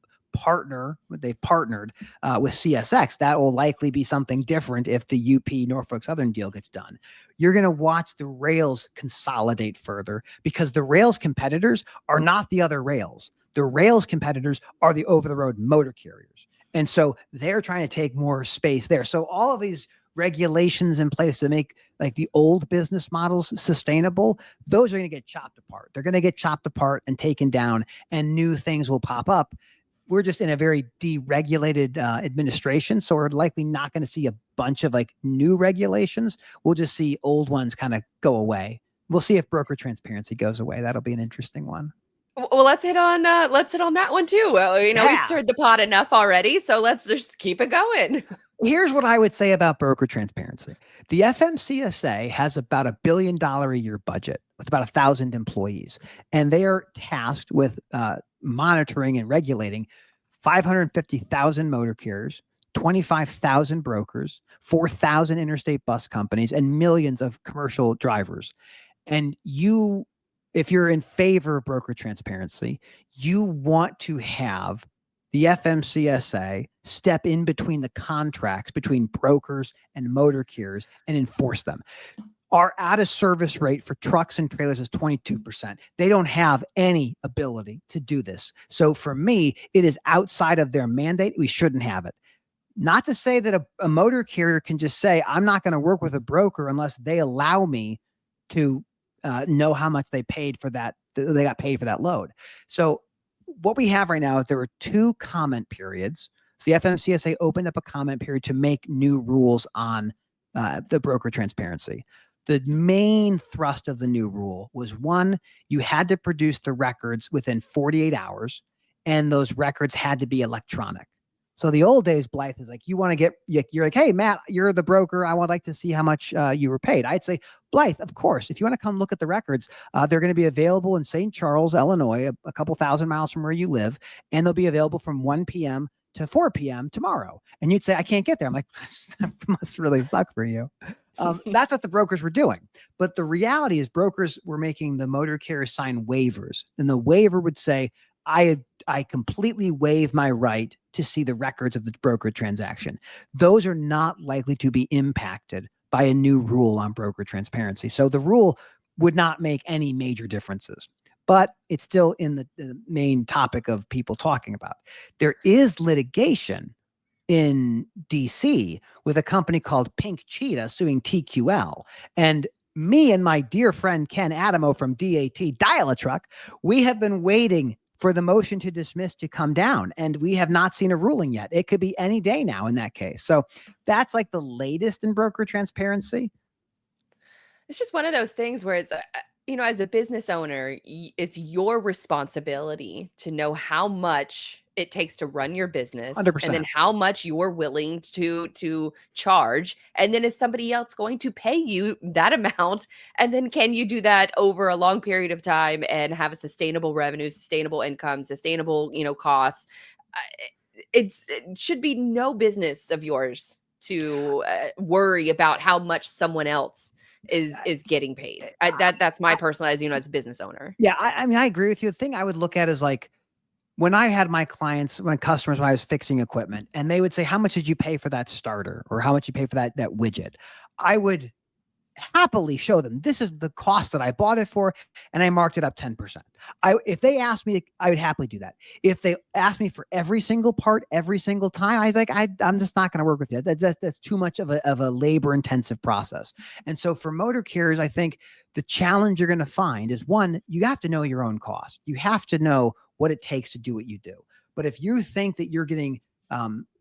they've partnered with CSX. That will likely be something different if the UP Norfolk Southern deal gets done. You're going to watch the rails consolidate further because the rails competitors are not the other rails. The rails competitors are the over-the-road motor carriers. And so they're trying to take more space there. So all of these regulations in place to make like the old business models sustainable, those are going to get chopped apart. They're going to get chopped apart and taken down, and new things will pop up. We're just in a very deregulated administration, so we're likely not going to see a bunch of like new regulations. We'll just see old ones kind of go away. We'll see if broker transparency goes away. That'll be an interesting one. Well, let's hit on that one too. Well, we stirred the pot enough already, so let's just keep it going. Here's what I would say about broker transparency. The FMCSA has about $1 billion a year budget with about 1,000 employees, and they are tasked with monitoring and regulating 550,000 motor carriers, 25,000 brokers, 4,000 interstate bus companies, and millions of commercial drivers. And if you're in favor of broker transparency, you want to have the FMCSA step in between the contracts between brokers and motor carriers and enforce them. Our out of service rate for trucks and trailers is 22%. They don't have any ability to do this. So for me, it is outside of their mandate. We shouldn't have it. Not to say that a motor carrier can just say, I'm not going to work with a broker unless they allow me to know how much they paid for that. They got paid for that load. So what we have right now is there were 2 comment periods. So the FMCSA opened up a comment period to make new rules on the broker transparency. The main thrust of the new rule was, 1, you had to produce the records within 48 hours, and those records had to be electronic. So the old days, Blythe is like, you're like, hey, Matt, you're the broker. I would like to see how much you were paid. I'd say, Blythe, of course, if you want to come look at the records, they're going to be available in St. Charles, Illinois, a couple thousand miles from where you live, and they'll be available from 1 p.m. to 4 p.m. tomorrow. And you'd say, I can't get there. I'm like, that must really suck for you. That's what the brokers were doing. But the reality is brokers were making the motor carriers sign waivers. And the waiver would say, I completely waive my right to see the records of the broker transaction. Those are not likely to be impacted by a new rule on broker transparency. So the rule would not make any major differences, but it's still in the main topic of people talking about. There is litigation in DC with a company called Pink Cheetah suing TQL. And me and my dear friend Ken Adamo from DAT, Dial a Truck, we have been waiting for the motion to dismiss to come down. And we have not seen a ruling yet. It could be any day now in that case. So that's like the latest in broker transparency. It's just one of those things where it's, as a business owner, it's your responsibility to know how much it takes to run your business, and then 100%. how much you're willing to charge, and then is somebody else going to pay you that amount, and then can you do that over a long period of time and have a sustainable revenue, sustainable income, sustainable costs. It should be no business of yours to worry about how much someone else is getting paid. That's my personal, as a business owner. Yeah, I mean, I agree with you. The thing I would look at is like when I had my clients, my customers, when I was fixing equipment, and they would say, "How much did you pay for that starter?" or "How much you pay for that widget?" I would happily show them this is the cost that I bought it for, and I marked it up 10%. If they asked me, I would happily do that. If they asked me for every single part every single time, I'm just not going to work with you. That's too much of a labor intensive process. And so for motor carriers, I think the challenge you're going to find is, one, you have to know your own cost. You have to know what it takes to do what you do. But if you think that you're getting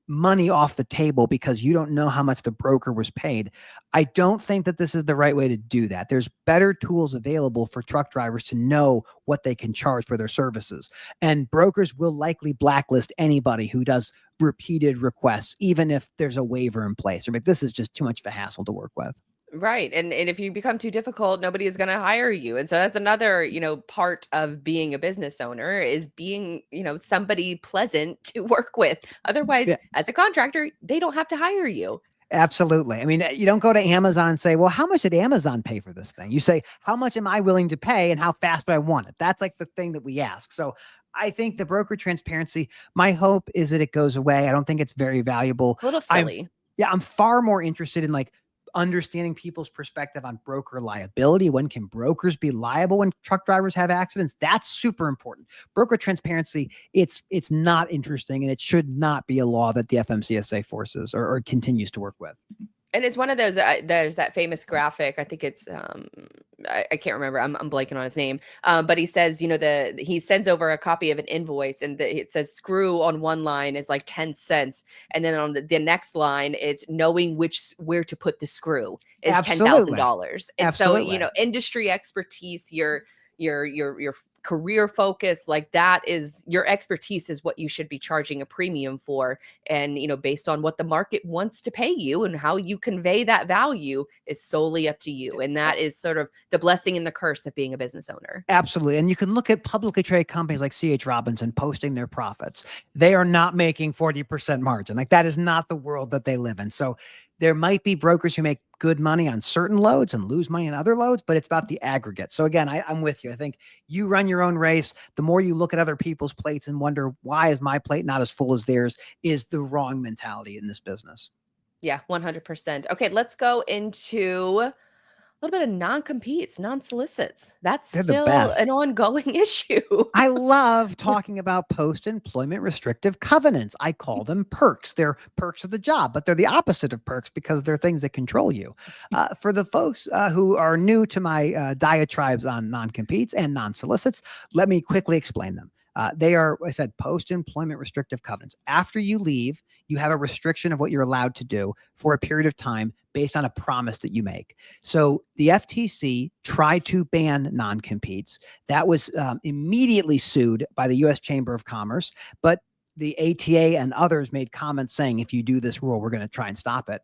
money off the table because you don't know how much the broker was paid, I don't think that this is the right way to do that. There's better tools available for truck drivers to know what they can charge for their services. And brokers will likely blacklist anybody who does repeated requests, even if there's a waiver in place. Or like, this is just too much of a hassle to work with. Right. And if you become too difficult, nobody is going to hire you. And so that's another, part of being a business owner is being, somebody pleasant to work with. Otherwise, Yeah. as a contractor, they don't have to hire you. Absolutely. I mean, you don't go to Amazon and say, well, how much did Amazon pay for this thing? You say, how much am I willing to pay and how fast do I want it? That's like the thing that we ask. So I think the broker transparency, my hope is that it goes away. I don't think it's very valuable. A little silly. I'm far more interested in like understanding people's perspective on broker liability. When can brokers be liable when truck drivers have accidents? That's super important. Broker transparency, it's not interesting, and it should not be a law that the FMCSA forces or continues to work with. And it's one of those, there's that famous graphic. I think it's, I can't remember. I'm blanking on his name. But he says, he sends over a copy of an invoice, and it says screw on one line is like 10 cents. And then on the next line, it's knowing where to put the screw is $10,000. And Absolutely. so, industry expertise, your career focus, like that is your expertise, is what you should be charging a premium for. And based on what the market wants to pay you and how you convey that value is solely up to you. And that is sort of the blessing and the curse of being a business owner. Absolutely. And you can look at publicly traded companies like C.H. Robinson posting their profits. They are not making 40% margin. Like, that is not the world that they live in. So there might be brokers who make good money on certain loads and lose money on other loads, but it's about the aggregate. So again, I'm with you. I think you run your own race. The more you look at other people's plates and wonder, why is my plate not as full as theirs, is the wrong mentality in this business. Yeah, 100%. Okay, let's go into a little bit of non-competes, non-solicits. That's still an ongoing issue. I love talking about post-employment restrictive covenants. I call them perks. They're perks of the job, but they're the opposite of perks because they're things that control you. For the folks who are new to my diatribes on non-competes and non-solicits, let me quickly explain them. They are, I said, post-employment restrictive covenants. After you leave, you have a restriction of what you're allowed to do for a period of time based on a promise that you make. So the FTC tried to ban non-competes. That was immediately sued by the U.S. Chamber of Commerce, but the ATA and others made comments saying, if you do this rule, we're going to try and stop it.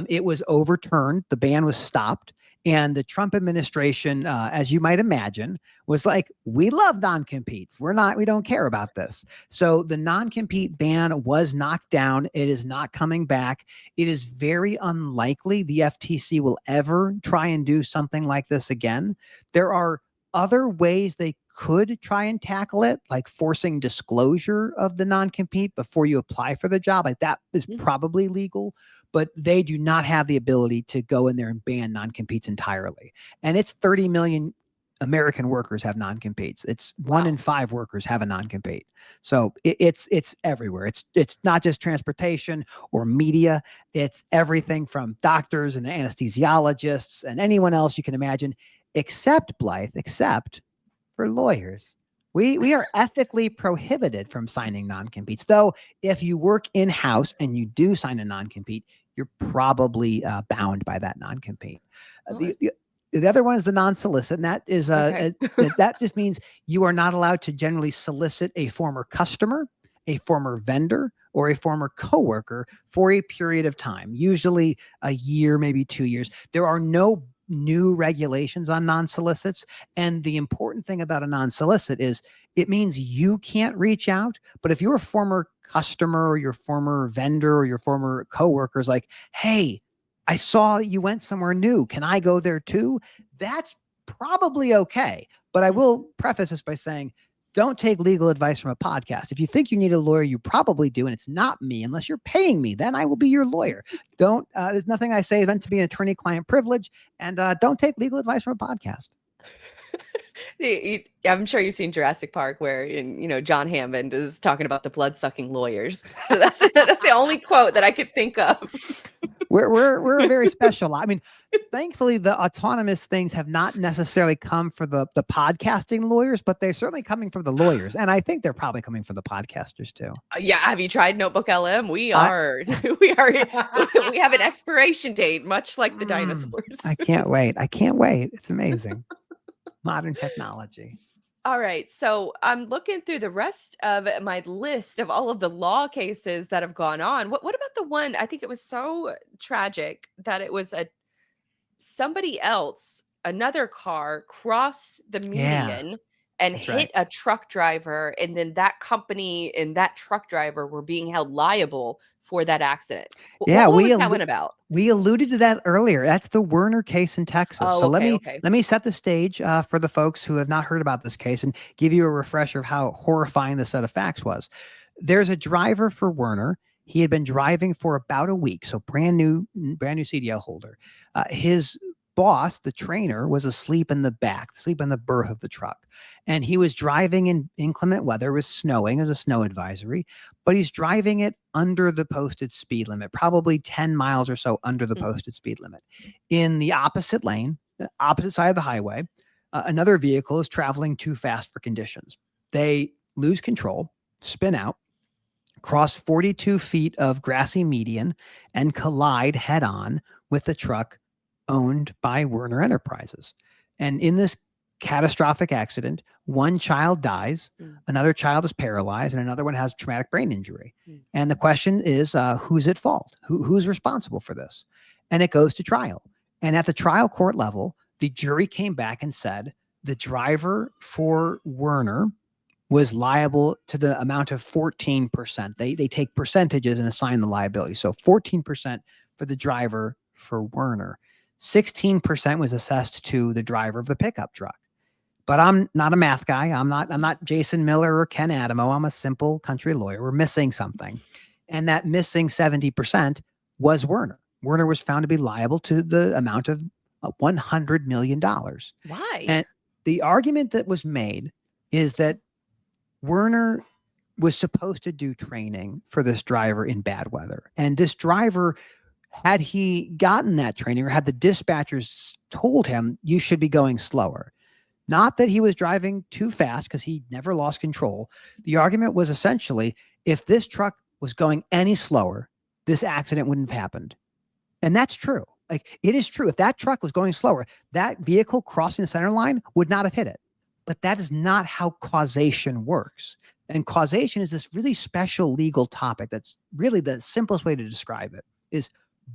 It was overturned. The ban was stopped. And the Trump administration, as you might imagine, was like, we love non-competes. We don't care about this. So the non-compete ban was knocked down. It is not coming back. It is very unlikely the FTC will ever try and do something like this again. There are other ways they could try and tackle it, like forcing disclosure of the non-compete before you apply for the job. Like, that is probably legal, but they do not have the ability to go in there and ban non-competes entirely. And it's 30 million American workers have non-competes. It's 1 in 5 workers have a non-compete. So it's everywhere. It's not just transportation or media. It's everything from doctors and anesthesiologists and anyone else you can imagine, except Blythe, except for lawyers. We are ethically prohibited from signing non-competes. Though, if you work in-house and you do sign a non-compete, you're probably bound by that non-compete. Oh, The other one is the non-solicit, and that is okay. that just means you are not allowed to generally solicit a former customer, a former vendor, or a former coworker for a period of time, usually a year, maybe 2 years. There are no new regulations on non-solicits. And the important thing about a non-solicit is it means you can't reach out. But if your former customer or your former vendor or your former coworker is like, hey, I saw you went somewhere new, can I go there too? That's probably okay. But I will preface this by saying, don't take legal advice from a podcast. If you think you need a lawyer, you probably do. And it's not me. Unless you're paying me, then I will be your lawyer. Don't, there's nothing I say is meant to be an attorney-client privilege. And don't take legal advice from a podcast. I'm sure you've seen Jurassic Park, where John Hammond is talking about the blood-sucking lawyers. So that's the only quote that I could think of. We're a very special. I mean, thankfully, the autonomous things have not necessarily come for the podcasting lawyers, but they're certainly coming from the lawyers, and I think they're probably coming from the podcasters too. Yeah, have you tried Notebook LM? We are we have an expiration date, much like the dinosaurs. I can't wait. I can't wait. It's amazing. Modern technology. All right. So I'm looking through the rest of my list of all of the law cases that have gone on. What about the one, I think it was so tragic that it was somebody else, another car crossed the median and hit a truck driver, and then that company and that truck driver were being held liable for that accident. Yeah, what was that one about? We alluded to that earlier. That's the Werner case in Texas. Oh, so okay, let me set the stage for the folks who have not heard about this case and give you a refresher of how horrifying the set of facts was. There's a driver for Werner. He had been driving for about a week, so brand new CDL holder. His boss, the trainer, was asleep in the berth of the truck. And he was driving in inclement weather. It was snowing, as a snow advisory, but he's driving it under the posted speed limit, probably 10 miles or so under the posted speed limit. In the opposite lane, the opposite side of the highway, another vehicle is traveling too fast for conditions. They lose control, spin out, cross 42 feet of grassy median, and collide head on with the truck owned by Werner Enterprises. And in this catastrophic accident, one child dies, another child is paralyzed, and another one has traumatic brain injury. And the question is, who's at fault? Who's responsible for this? And it goes to trial. And at the trial court level, the jury came back and said the driver for Werner was liable to the amount of 14%. They take percentages and assign the liability. So 14% for the driver for Werner. 16% was assessed to the driver of the pickup truck. But I'm not a math guy. I'm not Jason Miller or Ken Adamo. I'm a simple country lawyer. We're missing something. And that missing 70% was Werner. Werner was found to be liable to the amount of $100 million. Why? And the argument that was made is that Werner was supposed to do training for this driver in bad weather. And this driver, had he gotten that training, or had the dispatchers told him, you should be going slower. Not that he was driving too fast, because he never lost control. The argument was essentially, if this truck was going any slower, this accident wouldn't have happened. And that's true. Like, it is true. If that truck was going slower, that vehicle crossing the center line would not have hit it. But that is not how causation works. And causation is this really special legal topic that's really the simplest way to describe it is,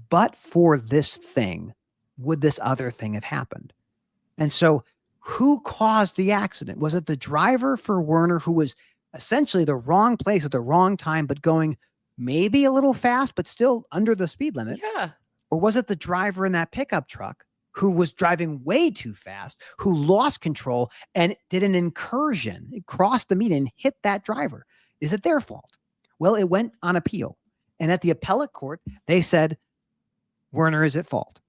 but for this thing, would this other thing have happened? And so who caused the accident? Was it the driver for Werner, who was essentially the wrong place at the wrong time, but going maybe a little fast, but still under the speed limit? Yeah. Or was it the driver in that pickup truck who was driving way too fast, who lost control and did an incursion, it crossed the median, hit that driver? Is it their fault? Well, it went on appeal. And at the appellate court, they said, Werner is at fault.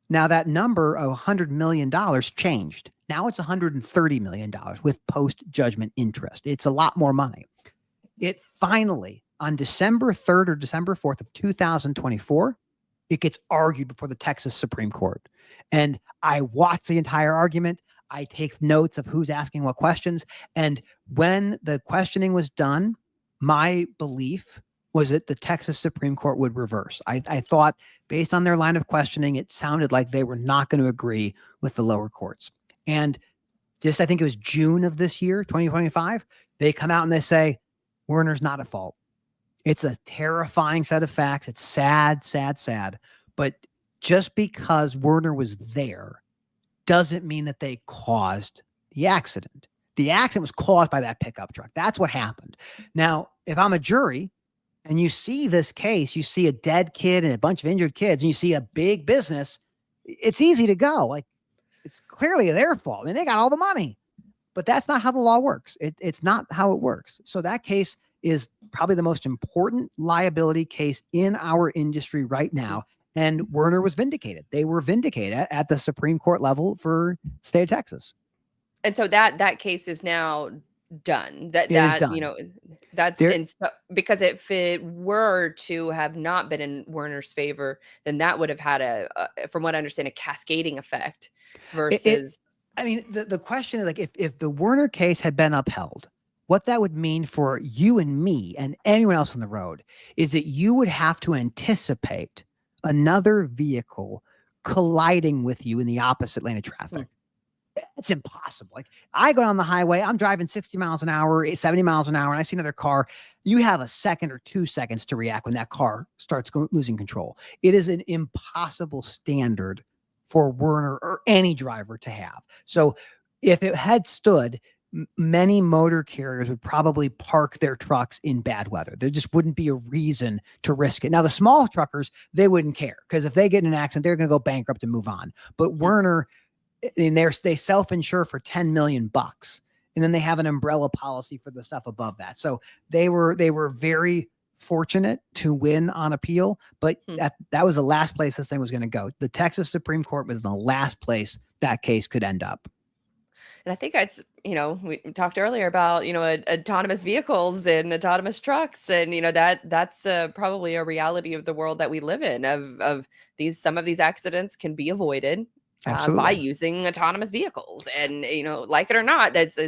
Now that number of $100 million changed. Now it's $130 million with post-judgment interest. It's a lot more money. It finally, on December 3rd or December 4th of 2024, it gets argued before the Texas Supreme Court. And I watched the entire argument. I take notes of who's asking what questions. And when the questioning was done, my belief was that the Texas Supreme Court would reverse. I thought, based on their line of questioning, it sounded like they were not going to agree with the lower courts. And just, I think it was June of this year, 2025, they come out and they say, Werner's not at fault. It's a terrifying set of facts. It's sad, sad, sad. But just because Werner was there doesn't mean that they caused the accident. The accident was caused by that pickup truck. That's what happened. Now, if I'm a jury and you see this case, you see a dead kid and a bunch of injured kids, and you see a big business, it's easy to go. Like, it's clearly their fault and they got all the money. But that's not how the law works. It's not how it works. So that case is probably the most important liability case in our industry right now. And Werner was vindicated. They were vindicated at the Supreme Court level for the state of Texas. And so that case is now done. That is done. You know, that's because if it were to have not been in Werner's favor, then that would have had from what I understand, a cascading effect versus. I mean, the question is, like, if the Werner case had been upheld, what that would mean for you and me and anyone else on the road is that you would have to anticipate another vehicle colliding with you in the opposite lane of traffic. It's impossible. Like, I go down the highway, I'm driving 60 miles an hour, 70 miles an hour, and I see another car. You have a second or 2 seconds to react when that car starts losing control. It is an impossible standard for Werner or any driver to have. So if it had stood, many motor carriers would probably park their trucks in bad weather. There just wouldn't be a reason to risk it. Now, the small truckers, they wouldn't care, because if they get in an accident, they're going to go bankrupt and move on. But Werner, and they self-insure for $10 million, and then they have an umbrella policy for the stuff above that. So they were very fortunate to win on appeal, but that was the last place this thing was going to go. The Texas Supreme Court was the last place that case could end up. And I think we talked earlier about, autonomous vehicles and autonomous trucks. And, that's probably a reality of the world that we live in, of some of these accidents can be avoided by using autonomous vehicles. And, like it or not, it's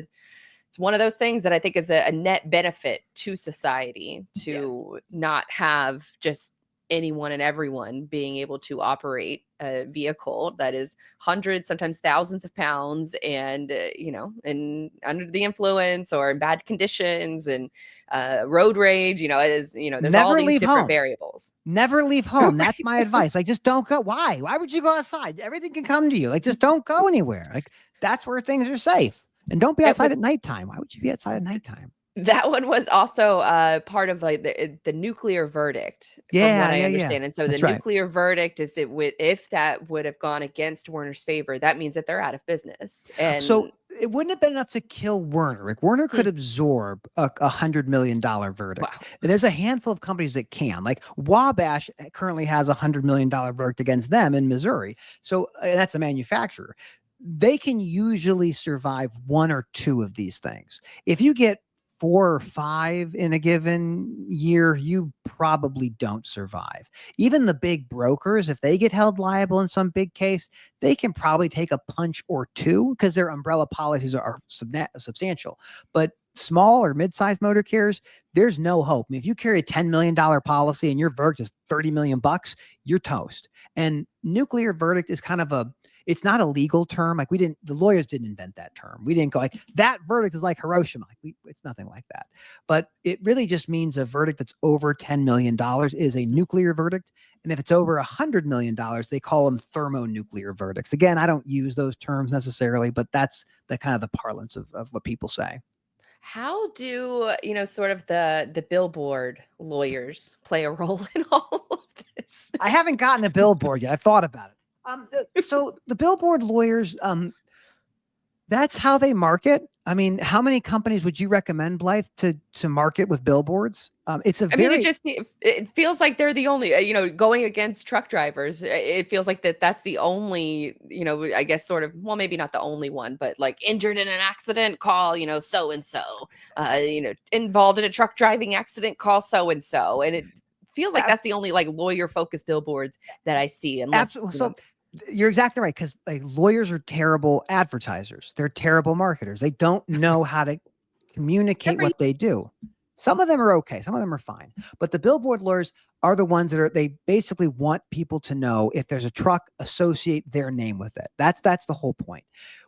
one of those things that I think is a net benefit to society to not have just anyone and everyone being able to operate a vehicle that is hundreds, sometimes thousands of pounds, and and under the influence or in bad conditions, and road rage, there's Never all these different home. variables. Never leave home. That's my advice. Like, just don't go. Why would you go outside? Everything can come to you. Like, just don't go anywhere. Like, that's where things are safe. And don't be outside at nighttime. Why would you be outside at nighttime? That one was also part of like the nuclear verdict, from what I understand. And so the nuclear verdict is if that would have gone against Werner's favor, that means that they're out of business. And so it wouldn't have been enough to kill Werner. Like, Werner could absorb a $100 million verdict. Wow. There's a handful of companies that can. Like, Wabash currently has a $100 million verdict against them in Missouri. So that's a manufacturer. They can usually survive one or two of these things. If you get 4 or 5 in a given year, you probably don't survive. Even the big brokers, if they get held liable in some big case, they can probably take a punch or two because their umbrella policies are substantial. But small or mid-sized motor carriers, there's no hope. I mean, if you carry a $10 million policy and your verdict is $30 million, you're toast. And nuclear verdict is kind of it's not a legal term. Like, the lawyers didn't invent that term. We didn't go like, that verdict is like Hiroshima. It's nothing like that. But it really just means a verdict that's over $10 million is a nuclear verdict. And if it's over $100 million, they call them thermonuclear verdicts. Again, I don't use those terms necessarily, but that's the kind of the parlance of what people say. How do, sort of the billboard lawyers play a role in all of this? I haven't gotten a billboard yet. I've thought about it. So the billboard lawyers, that's how they market. I mean, how many companies would you recommend, Blythe, to market with billboards? It feels like they're the only, going against truck drivers. It feels like that's the only, I guess sort of, well, maybe not the only one, but like injured in an accident, call, so-and-so, involved in a truck driving accident, call so-and-so. And it feels like that's the only like lawyer focused billboards that I see. Absolutely. So You're exactly right. Because like lawyers are terrible advertisers. They're terrible marketers. They don't know how to communicate what they do. Some of them are okay. Some of them are fine. But the billboard lawyers are the ones that they basically want people to know if there's a truck, associate their name with it. That's the whole point.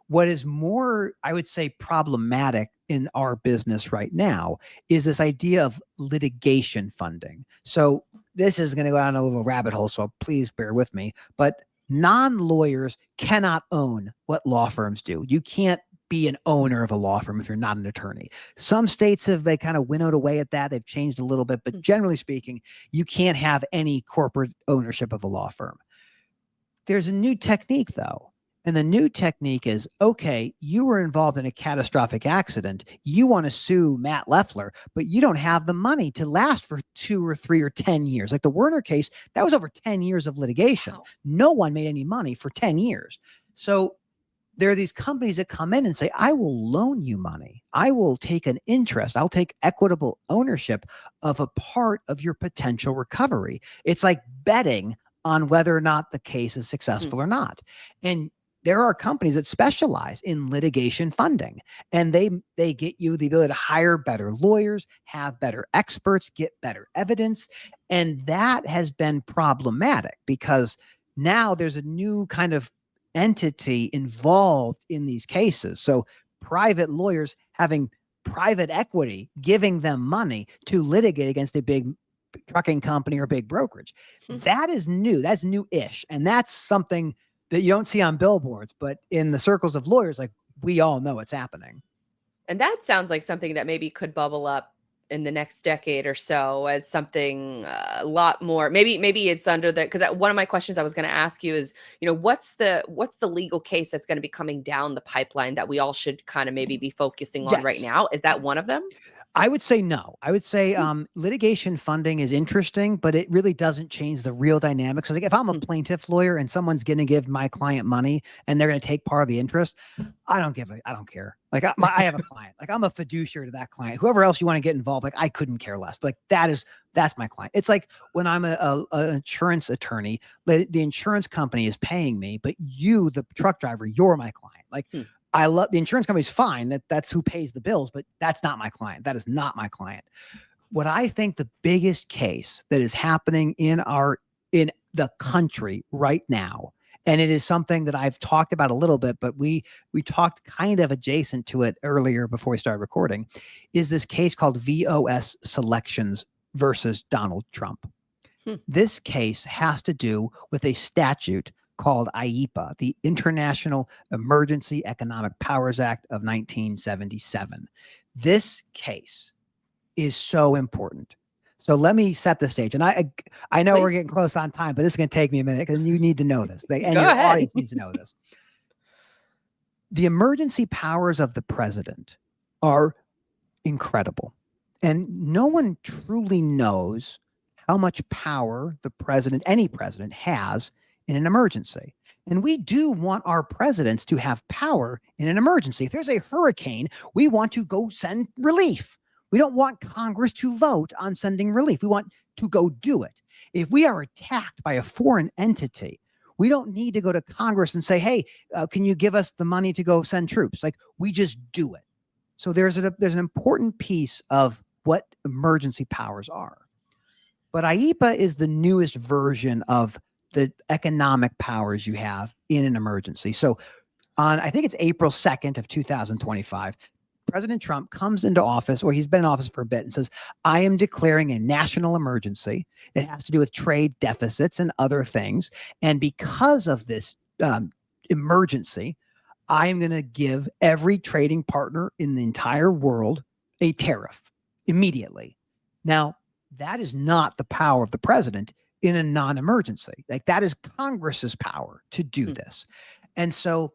What is more, I would say, problematic in our business right now is this idea of litigation funding. So this is going to go down a little rabbit hole, so please bear with me. But non-lawyers cannot own what law firms do. You can't be an owner of a law firm if you're not an attorney. Some states they kind of winnowed away at that. They've changed a little bit, but generally speaking, you can't have any corporate ownership of a law firm. There's a new technique though. And the new technique is, okay, you were involved in a catastrophic accident. You want to sue Matt Leffler, but you don't have the money to last for 2 or 3 or 10 years. Like the Werner case, that was over 10 years of litigation. Wow. No one made any money for 10 years. So there are these companies that come in and say, I will loan you money. I will take an interest. I'll take equitable ownership of a part of your potential recovery. It's like betting on whether or not the case is successful or not. And there are companies that specialize in litigation funding, and they get you the ability to hire better lawyers, have better experts, get better evidence. And that has been problematic because now there's a new kind of entity involved in these cases. So private lawyers having private equity, giving them money to litigate against a big trucking company or big brokerage. That is new. That's new-ish. And that's something that you don't see on billboards, but in the circles of lawyers, like we all know it's happening. And that sounds like something that maybe could bubble up in the next decade or so as something a lot more. Maybe it's under the, because one of my questions I was going to ask you is, what's the legal case that's going to be coming down the pipeline that we all should kind of maybe be focusing on right now? Is that one of them? I would say no. I would say litigation funding is interesting, but it really doesn't change the real dynamics. Like if I'm a plaintiff lawyer and someone's going to give my client money and they're going to take part of the interest, I don't care. Like I have a client, like I'm a fiduciary to that client. Whoever else you want to get involved, like I couldn't care less. But like that's my client. It's like when I'm an insurance attorney, the insurance company is paying me, but you, the truck driver, you're my client. Like I love the insurance company's fine. That's who pays the bills, but that's not my client. That is not my client. What I think the biggest case that is happening in the country right now, and it is something that I've talked about a little bit, but we talked kind of adjacent to it earlier before we started recording, is this case called VOS Selections versus Donald Trump. This case has to do with a statute called IEPA, the International Emergency Economic Powers Act of 1977. This case is so important. So let me set the stage. And I know we're getting close on time, but this is going to take me a minute because you need to know this. And your audience needs to know this. The emergency powers of the president are incredible. And no one truly knows how much power any president has in an emergency. And we do want our presidents to have power in an emergency. If there's a hurricane, we want to go send relief. We don't want Congress to vote on sending relief. We want to go do it. If we are attacked by a foreign entity, we don't need to go to Congress and say, hey, can you give us the money to go send troops? Like we just do it. So there's an important piece of what emergency powers are. But IEPA is the newest version of the economic powers you have in an emergency. So I think it's April 2nd of 2025, President Trump comes into office, or he's been in office for a bit, and says, I am declaring a national emergency. It has to do with trade deficits and other things. And because of this emergency, I am going to give every trading partner in the entire world a tariff immediately. Now, that is not the power of the president in a non-emergency. Like that is Congress's power to do this. And so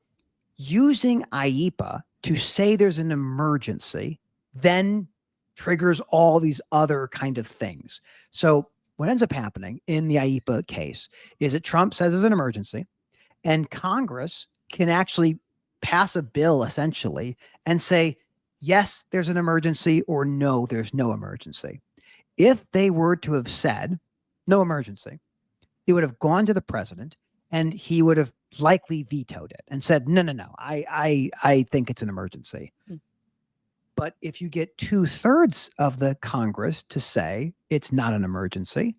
using IEPA to say there's an emergency then triggers all these other kind of things. So what ends up happening in the IEPA case is that Trump says there's an emergency and Congress can actually pass a bill essentially and say, yes, there's an emergency, or no, there's no emergency. If they were to have said no emergency, it would have gone to the president and he would have likely vetoed it and said, no, I think it's an emergency. Hmm. But if you get 2/3 of the Congress to say it's not an emergency,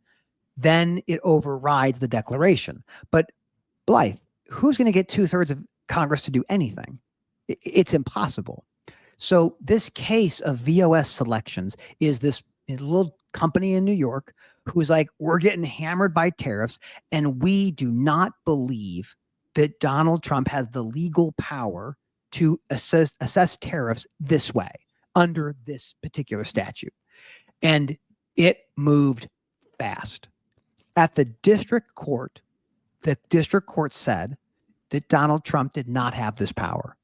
then it overrides the declaration. But Blythe, who's going to get 2/3 of Congress to do anything? It's impossible. So this case of VOS selections is this little company in New York who's like, we're getting hammered by tariffs, and we do not believe that Donald Trump has the legal power to assess tariffs this way under this particular statute. And it moved fast. At the district court said that Donald Trump did not have this power.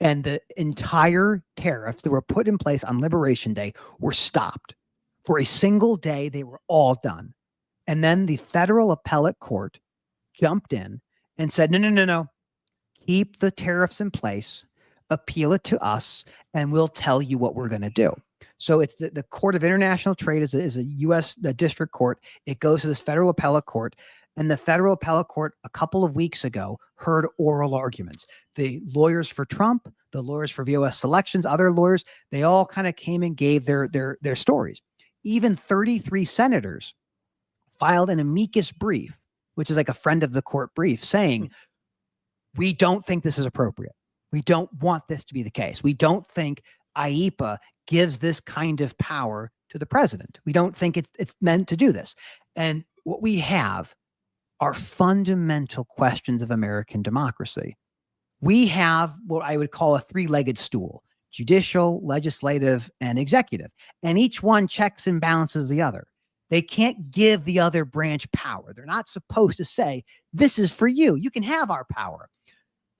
And the entire tariffs that were put in place on Liberation Day were stopped. For a single day, they were all done. And then the federal appellate court jumped in and said, no, keep the tariffs in place, appeal it to us, and we'll tell you what we're going to do. So it's the Court of International Trade is a U.S. district court. It goes to this federal appellate court. And the federal appellate court a couple of weeks ago heard oral arguments. The lawyers for Trump, the lawyers for VOS selections, other lawyers, they all kind of came and gave their stories. Even 33 senators filed an amicus brief, which is like a friend of the court brief, saying, we don't think this is appropriate. We don't want this to be the case. We don't think IEPA gives this kind of power to the president. We don't think it's meant to do this. And what we have are fundamental questions of American democracy. We have what I would call a three-legged stool: judicial, legislative, and executive. And each one checks and balances the other. They can't give the other branch power. They're not supposed to say, this is for you. You can have our power.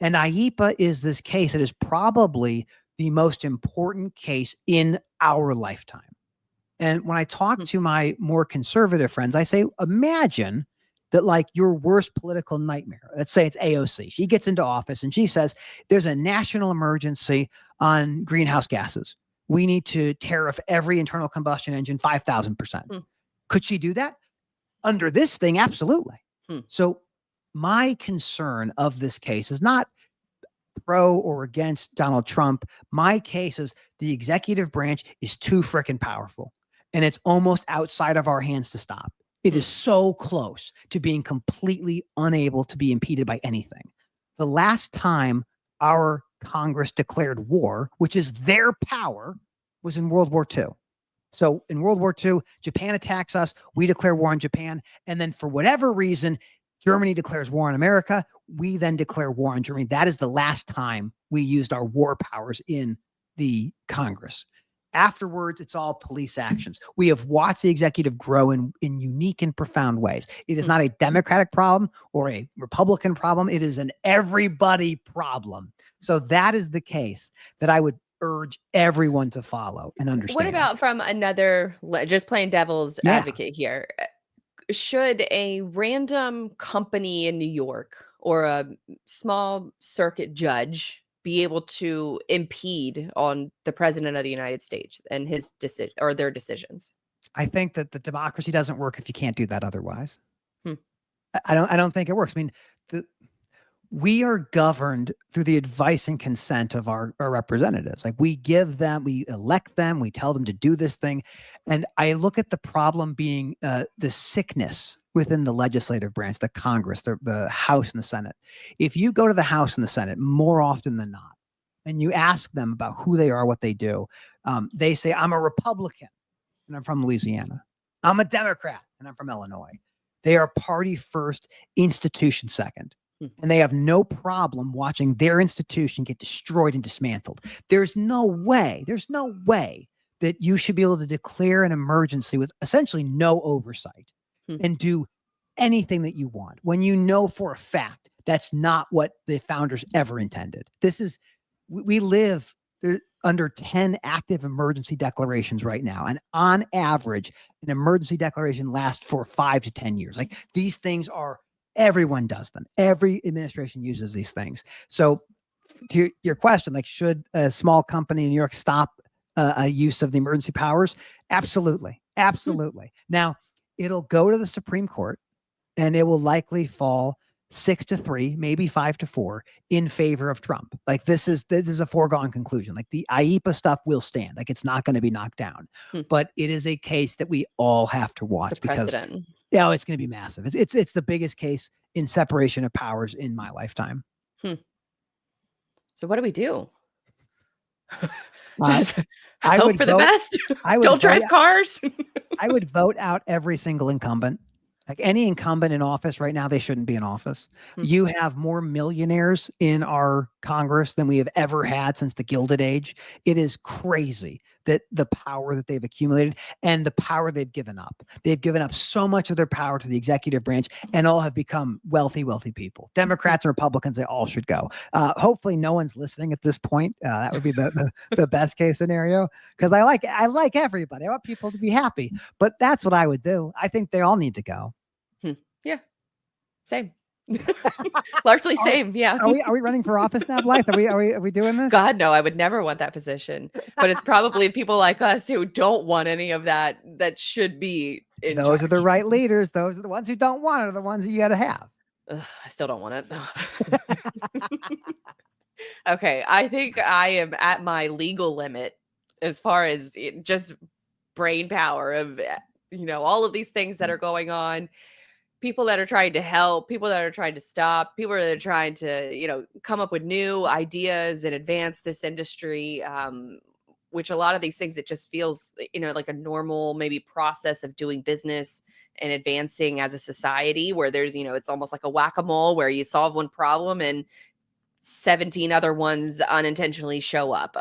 And IEPA is this case that is probably the most important case in our lifetime. And when I talk to my more conservative friends, I say, imagine that like your worst political nightmare. Let's say it's AOC. She gets into office and she says, there's a national emergency on greenhouse gases. We need to tariff every internal combustion engine 5,000%. Could she do that? Under this thing, absolutely. So my concern of this case is not pro or against Donald Trump. My case is the executive branch is too freaking powerful, and it's almost outside of our hands to stop. It is so close to being completely unable to be impeded by anything. The last time our Congress declared war, which is their power, was in World War II. So in World War II, Japan attacks us. We declare war on Japan. And then for whatever reason, Germany declares war on America. We then declare war on Germany. That is the last time we used our war powers in the Congress. Afterwards, it's all police actions. We have watched the executive grow in unique and profound ways. It is not a Democratic problem or a Republican problem. It is an everybody problem. So that is the case that I would urge everyone to follow and understand. What about from another, just playing devil's advocate here? Should a random company in New York or a small circuit judge be able to impede on the president of the United States and his decision or their decisions? I think that the democracy doesn't work if you can't do that otherwise. I don't think it works. I mean, we are governed through the advice and consent of our representatives. Like we elect them, we tell them to do this thing. And I look at the problem being the sickness within the legislative branch, the Congress, the House and the Senate. If you go to the House and the Senate more often than not, and you ask them about who they are, what they do, they say, I'm a Republican and I'm from Louisiana. I'm a Democrat and I'm from Illinois. They are party first, institution second. And they have no problem watching their institution get destroyed and dismantled. There's no way that you should be able to declare an emergency with essentially no oversight and do anything that you want when you know for a fact that's not what the founders ever intended. We live under 10 active emergency declarations right now. And on average, an emergency declaration lasts for 5 to 10 years. Like these things everyone does them. Every administration uses these things. So to your question, like should a small company in New York stop a use of the emergency powers? Absolutely. Absolutely. Now it'll go to the Supreme Court and it will likely fall 6-3, maybe 5-4 in favor of Trump. Like this is a foregone conclusion. Like the IEPA stuff will stand. Like it's not going to be knocked down. But it is a case that we all have to watch because it's going to be massive. It's the biggest case in separation of powers in my lifetime. So what do we do? I hope would for vote, the best. I would Don't drive cars. I would vote out every single incumbent. Like any incumbent in office right now, they shouldn't be in office. You have more millionaires in our Congress than we have ever had since the Gilded Age. It is crazy that the power that they've accumulated and the power they've given up. They've given up so much of their power to the executive branch and all have become wealthy, wealthy people. Democrats and Republicans, they all should go. Hopefully no one's listening at this point. That would be the best case scenario because I like everybody. I want people to be happy, but that's what I would do. I think they all need to go. Yeah, same. Largely same. Yeah. Are we running for office now, Blythe? Are we doing this? God, no, I would never want that position. But it's probably people like us who don't want any of that should be in Those charge. are the right leaders. Those are the ones who don't want it are the ones that you got to have. Ugh, I still don't want it. Okay, I think I am at my legal limit as far as just brain power of all of these things that are going on. People that are trying to help, people that are trying to stop, people that are trying to, come up with new ideas and advance this industry, which a lot of these things, it just feels, like a normal maybe process of doing business and advancing as a society where there's, it's almost like a whack-a-mole where you solve one problem and 17 other ones unintentionally show up.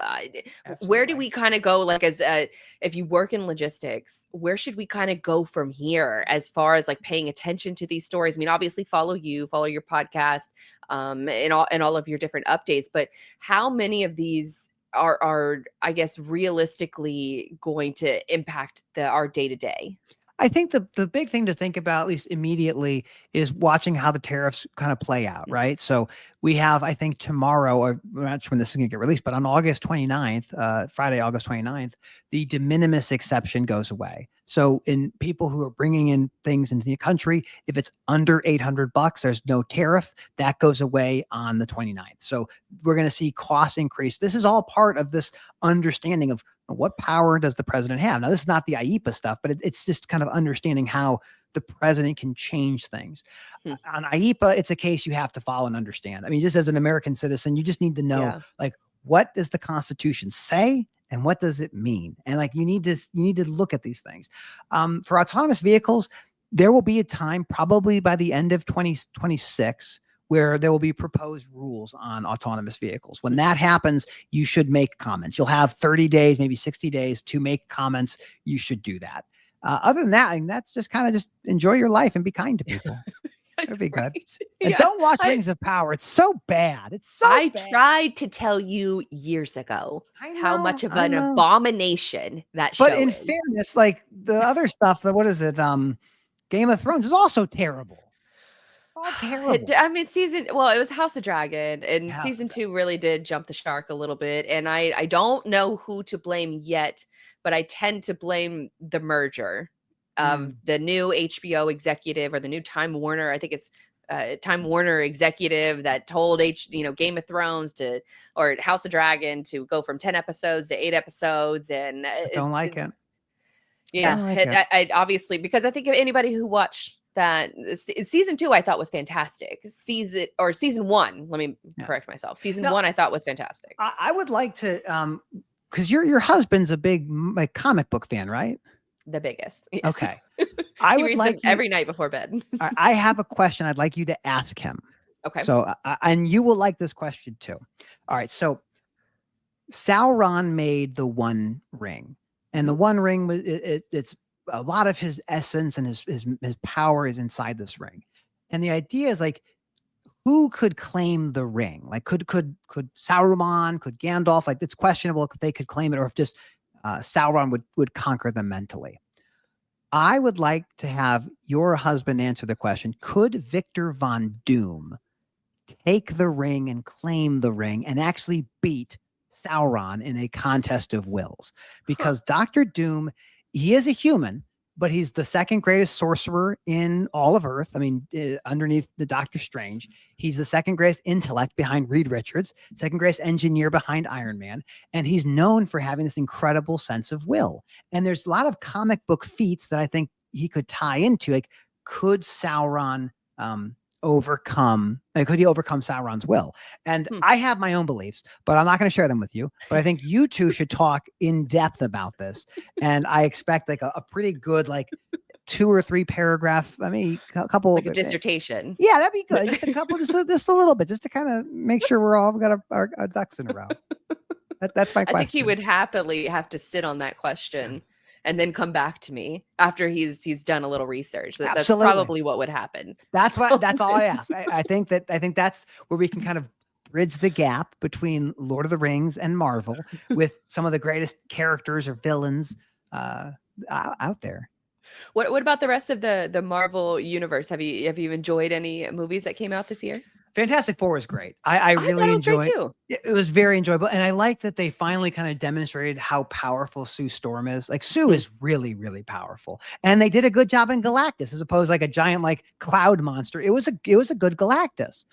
Where do we kind of go, like if you work in logistics, where should we kind of go from here as far as like paying attention to these stories? I mean, obviously follow your podcast, and all of your different updates, but how many of these are I guess realistically going to impact our day to day? I think the big thing to think about, at least immediately, is watching how the tariffs kind of play out, right? So we have, I think tomorrow, or I'm not sure when this is going to get released, but on August 29th, Friday, August 29th, the de minimis exception goes away. So in people who are bringing in things into the country, if it's under $800, there's no tariff. That goes away on the 29th. So we're going to see costs increase. This is all part of this understanding of what power does the president have? Now, this is not the IEPA stuff, but it's just kind of understanding how the president can change things. On IEPA, it's a case you have to follow and understand. I mean, just as an American citizen, you just need to know, like, what does the Constitution say and what does it mean? And like, you need to look at these things. For autonomous vehicles, there will be a time probably by the end of 2026 where there will be proposed rules on autonomous vehicles. When that happens, you should make comments. You'll have 30 days, maybe 60 days to make comments. You should do that. Other than that, I mean, that's just kind of just enjoy your life and be kind to people. That'd be good. And don't watch Rings of Power. It's so bad. It's so bad. I tried to tell you years ago how much of an abomination that show is. But in fairness, like the other stuff, what is it? Game of Thrones is also terrible. All terrible. I mean, it was House of Dragon, and season 2 really did jump the shark a little bit. And I don't know who to blame yet, but I tend to blame the merger of the new HBO executive or the new Time Warner. I think it's Time Warner executive that told Game of Thrones or House of Dragon to go from 10 episodes to 8 episodes, and I don't like it. Yeah, I obviously, because I think if anybody who watched that season 2 I thought was fantastic. Season 1, let me correct myself. Season 1 I thought was fantastic. I would like to because your husband's a big comic book fan, right? The biggest. Yes. Okay. I would like every night before bed. I have a question I'd like you to ask him. Okay. So and you will like this question too. All right. So Sauron made the One Ring, and the One Ring was it's a lot of his essence and his power is inside this ring. And the idea is like, who could claim the ring? Like could Saruman, could Gandalf, like it's questionable if they could claim it or if just Sauron would conquer them mentally. I would like to have your husband answer the question. Could Victor Von Doom take the ring and claim the ring and actually beat Sauron in a contest of wills? Because Dr. Doom, he is a human, but he's the second greatest sorcerer in all of Earth. I mean, underneath the Doctor Strange, he's the second greatest intellect behind Reed Richards, second greatest engineer behind Iron Man, and he's known for having this incredible sense of will. And there's a lot of comic book feats that I think he could tie into. Like, could Sauron overcome? Like, could he overcome Sauron's will? And I have my own beliefs, but I'm not going to share them with you. But I think you two should talk in depth about this. And I expect like a pretty good, like 2 or 3 paragraph. I mean, a couple, like a dissertation. Yeah, that'd be good. Just a couple, just a little bit, just to kind of make sure we're all got our ducks in a row. That's my question. I think he would happily have to sit on that question and then come back to me after he's done a little research. That's probably what would happen. That's all I ask. I think that's where we can kind of bridge the gap between Lord of the Rings and Marvel with some of the greatest characters or villains out there. What about the rest of the Marvel universe? Have you enjoyed any movies that came out this year? Fantastic Four was great. I really enjoyed it. Too. It was very enjoyable. And I like that they finally kind of demonstrated how powerful Sue Storm is. Like, Sue is really, really powerful. And they did a good job in Galactus, as opposed to like a giant like cloud monster. It was a good Galactus.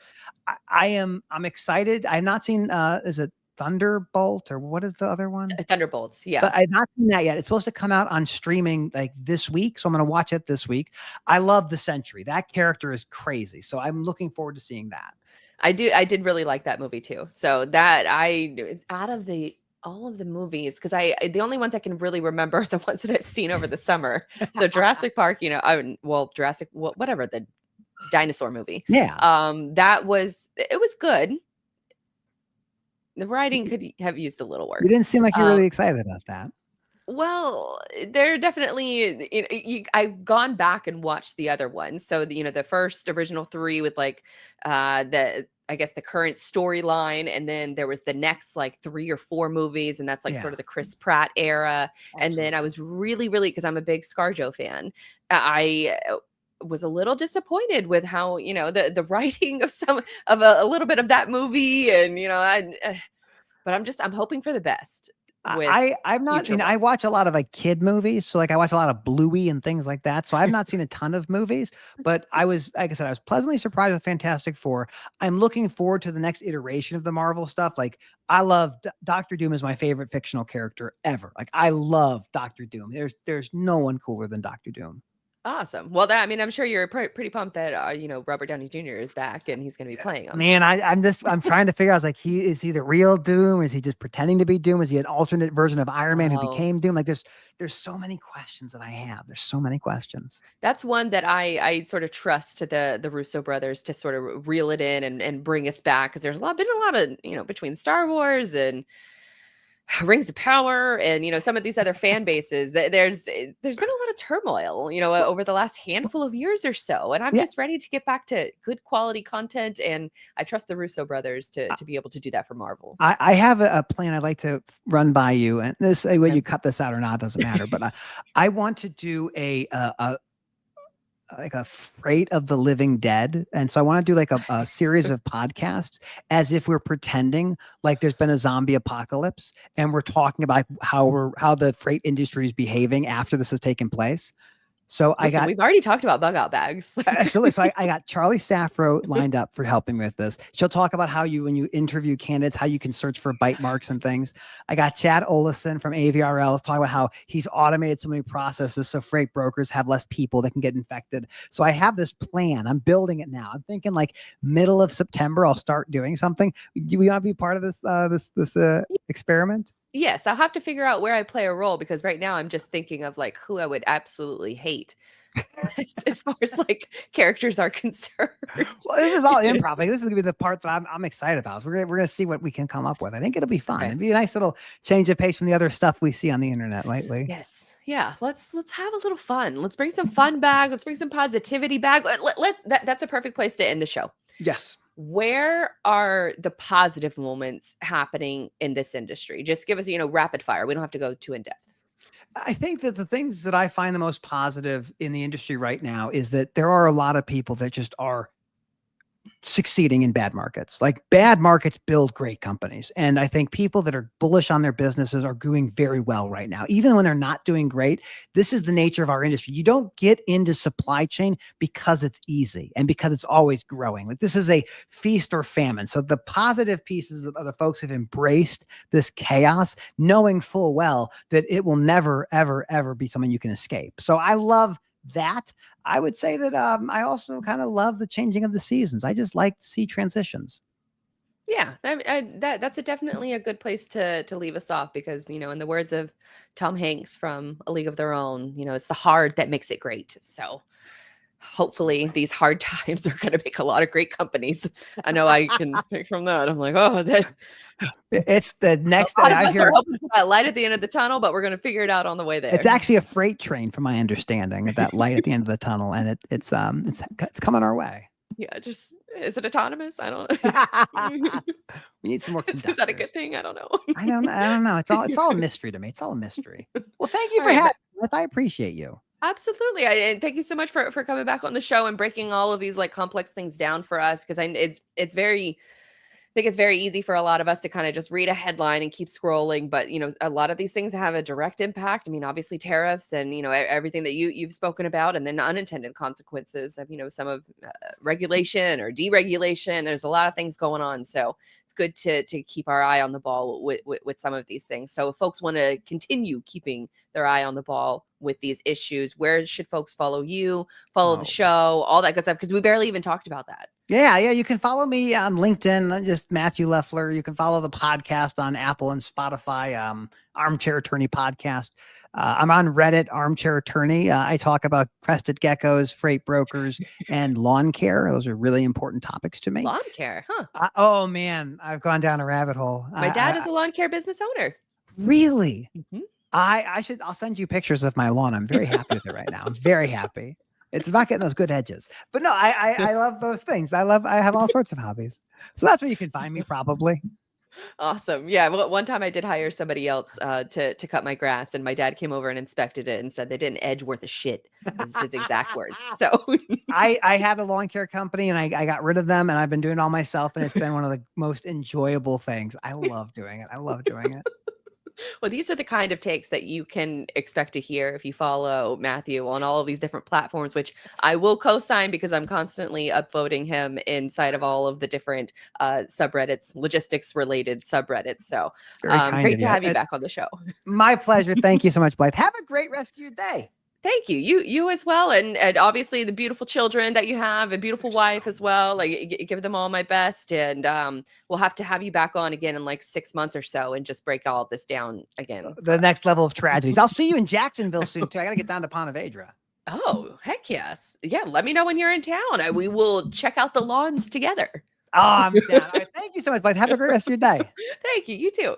I'm excited. I've not seen is it Thunderbolt, or what is the other one? Thunderbolts. Yeah. But I've not seen that yet. It's supposed to come out on streaming like this week. So I'm going to watch it this week. I love the Sentry. That character is crazy. So I'm looking forward to seeing that. I did really like that movie too. So that out of all of the movies, because the only ones I can really remember are the ones that I've seen over the summer. So Jurassic Park, Jurassic, whatever, the dinosaur movie. Yeah. It was good. The writing could have used a little work. You didn't seem like you're really excited about that. Well, they're definitely, I've gone back and watched the other ones. So the first original 3 with like I guess the current storyline, and then there was the next like 3 or 4 movies, and that's like sort of the Chris Pratt era. Absolutely. And then I was really, because I'm a big ScarJo fan, I was a little disappointed with how the writing of a little bit of that movie, and but I'm hoping for the best. I'm not, I watch a lot of like kid movies. So like I watch a lot of Bluey and things like that. So I've not seen a ton of movies, but I was, like I said, I was pleasantly surprised with Fantastic Four. I'm looking forward to the next iteration of the Marvel stuff. Like, I love Doctor Doom is my favorite fictional character ever. Like, I love Doctor Doom. There's no one cooler than Doctor Doom. Awesome. Well, I'm sure you're pretty pumped that Robert Downey Jr. is back and he's going to be playing him. Man, I'm trying to figure out. I was like, is he the real Doom? Is he just pretending to be Doom? Is he an alternate version of Iron Man who became Doom? Like, there's so many questions that I have. There's so many questions. That's one that I sort of trust to the Russo brothers to sort of reel it in and bring us back, because there's been a lot of between Star Wars and Rings of Power and some of these other fan bases, that there's been a lot of turmoil over the last handful of years or so, and I'm just ready to get back to good quality content, and I trust the Russo brothers to be able to do that for Marvel. I have a plan I'd like to run by you, and this whether you cut this out or not doesn't matter, but I want to do like a Freight of the Living Dead. And so I want to do like a series of podcasts as if we're pretending like there's been a zombie apocalypse, and we're talking about how the freight industry is behaving after this has taken place. So we've already talked about bug out bags. Absolutely. So I got Charlie Safro lined up for helping me with this. She'll talk about how when you interview candidates, how you can search for bite marks and things. I got Chad Olison from AVRL. Let's talk about how he's automated so many processes so freight brokers have less people that can get infected. So I have this plan. I'm building it now. I'm thinking like middle of September, I'll start doing something. Do we want to be part of this experiment? Yes, I'll have to figure out where I play a role, because right now I'm just thinking of like who I would absolutely hate as far as like characters are concerned. Well, this is all improv. Like, this is gonna be the part that I'm excited about. We're gonna see what we can come up with. I think it'll be fun. Okay. It'd be a nice little change of pace from the other stuff we see on the internet lately. Yes. Yeah. Let's have a little fun. Let's bring some fun back. Let's bring some positivity back. That's a perfect place to end the show. Yes. Where are the positive moments happening in this industry? Just give us, rapid fire. We don't have to go too in depth. I think that the things that I find the most positive in the industry right now is that there are a lot of people that just are succeeding in bad markets. Like bad markets build great companies. And I think people that are bullish on their businesses are doing very well right now. Even when they're not doing great, this is the nature of our industry. You don't get into supply chain because it's easy and because it's always growing. Like this is a feast or famine. So the positive pieces are the folks who've embraced this chaos, knowing full well that it will never, ever, ever be something you can escape. So I love that. I would say that I also kind of love the changing of the seasons. I just like to see transitions. Yeah, that's definitely a good place to leave us off because, in the words of Tom Hanks from A League of Their Own, it's the hard that makes it great. So hopefully these hard times are going to make a lot of great companies. I know I can speak from that. I'm like, oh, it's the next. A lot of us are hoping for that light at the end of the tunnel, but we're going to figure it out on the way there. It's actually a freight train, from my understanding, of that light at the end of the tunnel, and it's coming our way. Yeah, is it autonomous? I don't know. We need some more conductors. Is that a good thing? I don't know. I don't know. It's all a mystery to me. It's all a mystery. Well, thank you for having me. I appreciate you. Absolutely. And thank you so much for coming back on the show and breaking all of these like complex things down for us. Cause I think it's very easy for a lot of us to kind of just read a headline and keep scrolling. But, a lot of these things have a direct impact. I mean, obviously tariffs and, everything that you've spoken about, and then unintended consequences of, some of regulation or deregulation. There's a lot of things going on. So it's good to keep our eye on the ball with some of these things. So if folks want to continue keeping their eye on the ball with these issues, where should folks follow you, the show, all that good stuff? Because we barely even talked about that. Yeah. You can follow me on LinkedIn, just Matthew Leffler. You can follow the podcast on Apple and Spotify, Armchair Attorney podcast. I'm on Reddit, Armchair Attorney. I talk about crested geckos, freight brokers, and lawn care. Those are really important topics to me. Lawn care, huh? Oh man, I've gone down a rabbit hole. My dad is a lawn care business owner. Really? Mm-hmm. I'll send you pictures of my lawn. I'm very happy with it right now. I'm very happy. It's about getting those good edges. But no, I love those things. I have all sorts of hobbies. So that's where you can find me probably. Awesome. Yeah. Well, one time I did hire somebody else to cut my grass, and my dad came over and inspected it and said they didn't edge worth a shit. Is his exact words. So I had a lawn care company and I got rid of them, and I've been doing it all myself, and it's been one of the most enjoyable things. I love doing it. Well, these are the kind of takes that you can expect to hear if you follow Matthew on all of these different platforms, which I will co-sign because I'm constantly upvoting him inside of all of the different subreddits, logistics related subreddits. So great to have you back on the show. My pleasure. Thank you so much, Blythe. Have a great rest of your day. Thank you. You as well. And obviously the beautiful children that you have, a beautiful wife as well. Like give them all my best. And we'll have to have you back on again in like 6 months or so and just break all this down again. The next level of tragedies. I'll see you in Jacksonville soon too. I got to get down to Ponte Vedra. Oh, heck yes. Yeah. Let me know when you're in town. We will check out the lawns together. Oh, I'm down. All right, thank you so much, Blythe. Have a great rest of your day. Thank you. You too.